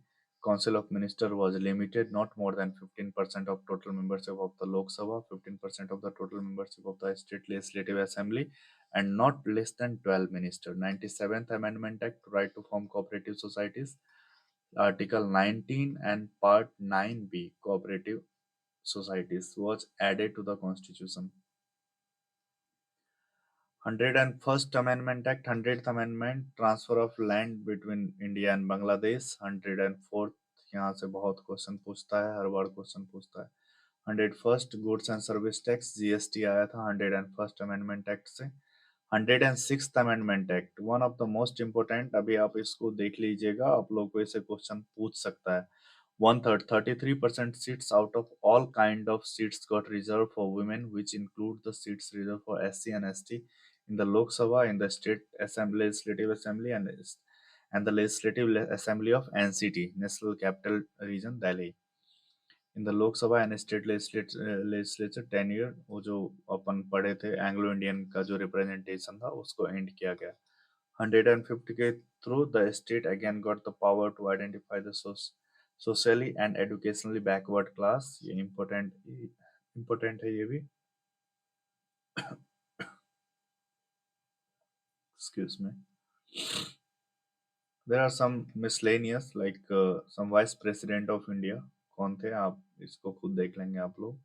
[SPEAKER 1] Council of Minister was limited not more than 15% of total membership of the Lok Sabha, 15% of the total membership of the State Legislative Assembly, and not less than 12 ministers. 97th Amendment Act, right to form cooperative societies, Article 19 and Part 9B, cooperative societies, was added to the Constitution. 101st Amendment Act, 100th Amendment, transfer of land between India and Bangladesh. 104th, यहाँ से बहुत question पूछता है, हर बार question पूछता है. 101st goods and service tax GST आया था 101st amendment act से। 106th amendment act, one of the most important, अभी आप इसको देख लीजिएगा, आप लोग को इसे क्वेश्चन पूछ सकता है। One third 33% seats out of all kind of seats got reserve for women which include the seats reserve for SC and ST in the Lok Sabha, in the State Assembly, Legislative Assembly, and the Legislative Assembly of NCT, National Capital Region, Delhi. In the Lok Sabha and state legislature tenure, वो जो अपन पढ़े थे Anglo Indian का जो representation था उसको and किया गया। 150 के through the state again got the power to identify the socially and educationally backward class. ये इम्पोर्टेंट है ये भी। Excuse me. There are some miscellaneous like some vice president of India. कौन थे आप इसको खुद देख लेंगे आप लोग।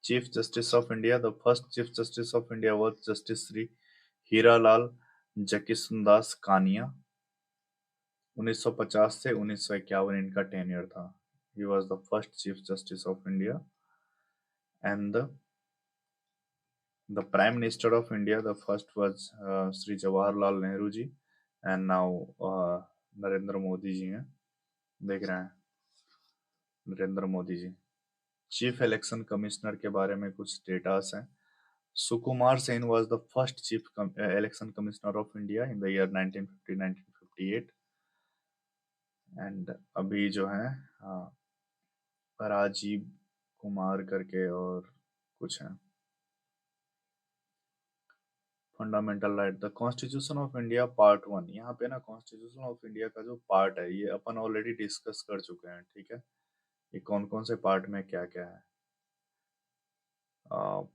[SPEAKER 1] Chief Justice of India, the first Chief Justice of India was Justice Sri Hiralal जकिसुंदास Kania. 1950 से 1951 इनका टेन्योर था। He was the first Chief Justice of India and the Prime Minister of India. The first was Sri Jawaharlal Nehru ji and now Narendra Modi ji हैं, देख रहे हैं Narendra Modi ji. Chief election commissioner के बारे में कुछ डेटास हैं। Sukumar Sen was the first chief election commissioner of India in the year 1950-1958 and अभी जो है राजीव कुमार करके और कुछ है। Fundamental right, the constitution of India part 1। यहाँ पे ना कॉन्स्टिट्यूशन ऑफ इंडिया का जो पार्ट है ये अपन ऑलरेडी डिस्कस कर चुके हैं, ठीक है। ये कौन कौन से पार्ट में क्या क्या है।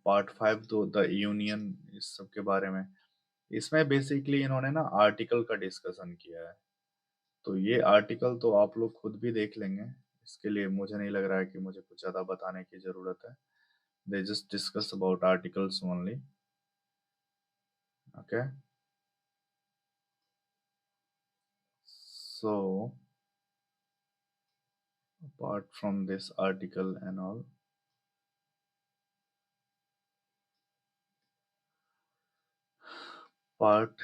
[SPEAKER 1] पार्ट 5 तो द यूनियन, इस सब के बारे में। इसमें बेसिकली इन्होंने ना आर्टिकल का डिस्कशन किया है, तो ये आर्टिकल तो आप लोग खुद भी देख लेंगे। इसके लिए मुझे नहीं लग रहा है कि मुझे कुछ ज़्यादा बताने की ज़रूरत है। They just discuss about articles only, okay. So apart from this article and all, part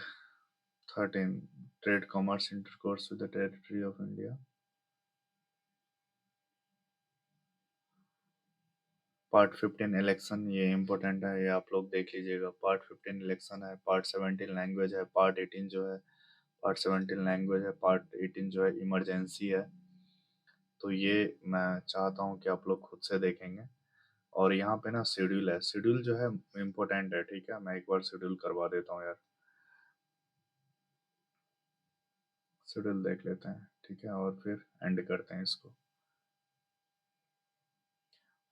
[SPEAKER 1] 13 trade commerce intercourse with the territory of India. Part 15 election, ये इम्पोर्टेंट है, ये आप लोग देख लीजिएगा। पार्ट 15 इलेक्शन है। पार्ट 17 लैंग्वेज है। पार्ट 18 जो है, पार्ट 17 लैंग्वेज है। पार्ट 18 जो है इमरजेंसी है। तो ये मैं चाहता हूँ कि आप लोग खुद से देखेंगे। और यहाँ पे ना शेड्यूल है, शेड्यूल जो है इम्पोर्टेंट है, ठीक है। मैं एक बार शेड्यूल करवा देता हूँ यार, शेड्यूल देख लेते हैं, ठीक है, और फिर एंड करते हैं इसको।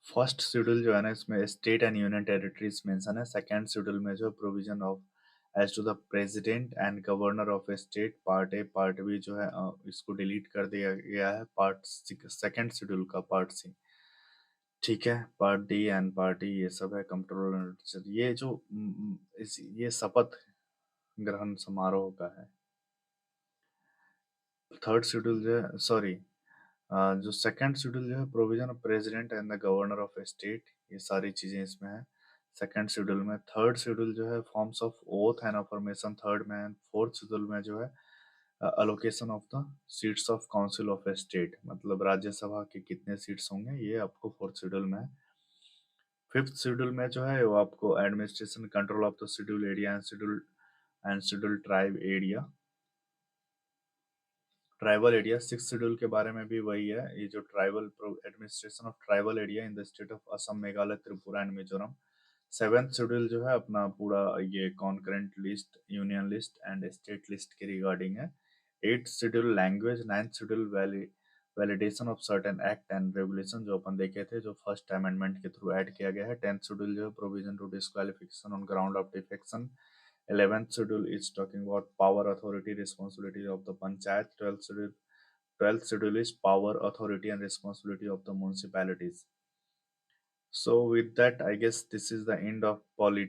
[SPEAKER 1] फर्स्ट शेड्यूल जो है ना, इसमें state and union territories mention है। सेकंड शेड्यूल में जो provision of as to the president and governor of a state, part A part B जो है इसको डिलीट कर दिया गया है। पार्ट सेकंड शेड्यूल का पार्ट सी, ठीक है। Part D and part E ये सब है। कंट्रोल, ये जो ये शपथ ग्रहण समारोह का है। थर्ड शेड्यूल जो है, सॉरी, जो सेकंड शेड्यूल जो है provision of president and the governor of a state, ये सारी चीजें इसमें है सेकंड शेड्यूल में। थर्ड शेड्यूल जो है forms of oath and affirmation third में। एंड फोर्थ शेड्यूल में जो है allocation of the seats of council of a state, मतलब राज्यसभा के कितने सीट्स होंगे, ये आपको फोर्थ शेड्यूल में है। फिफ्थ शेड्यूल में जो है वो आपको administration control of the schedule area and schedule tribe area, tribal area. Six schedule के बारे में भी वही है, ये जो tribal administration of tribal area in the state of Assam, Meghalaya, Tripura and Mizoram. Seventh schedule जो है अपना पूरा ये concurrent list, union list and state list के रिगार्डिंग है। Eighth schedule language. Ninth schedule validation of certain act and regulation, जो अपन देखे थे, जो फर्स्ट अमेंडमेंट के थ्रू ऐड किया गया है। टेंथ शेड्यूल जो है provision to disqualification on ground of defection. 11th schedule is talking about power, authority, responsibility of the panchayat. 12th schedule is power, authority and responsibility of the municipalities. So with that, I guess this is the end of polity.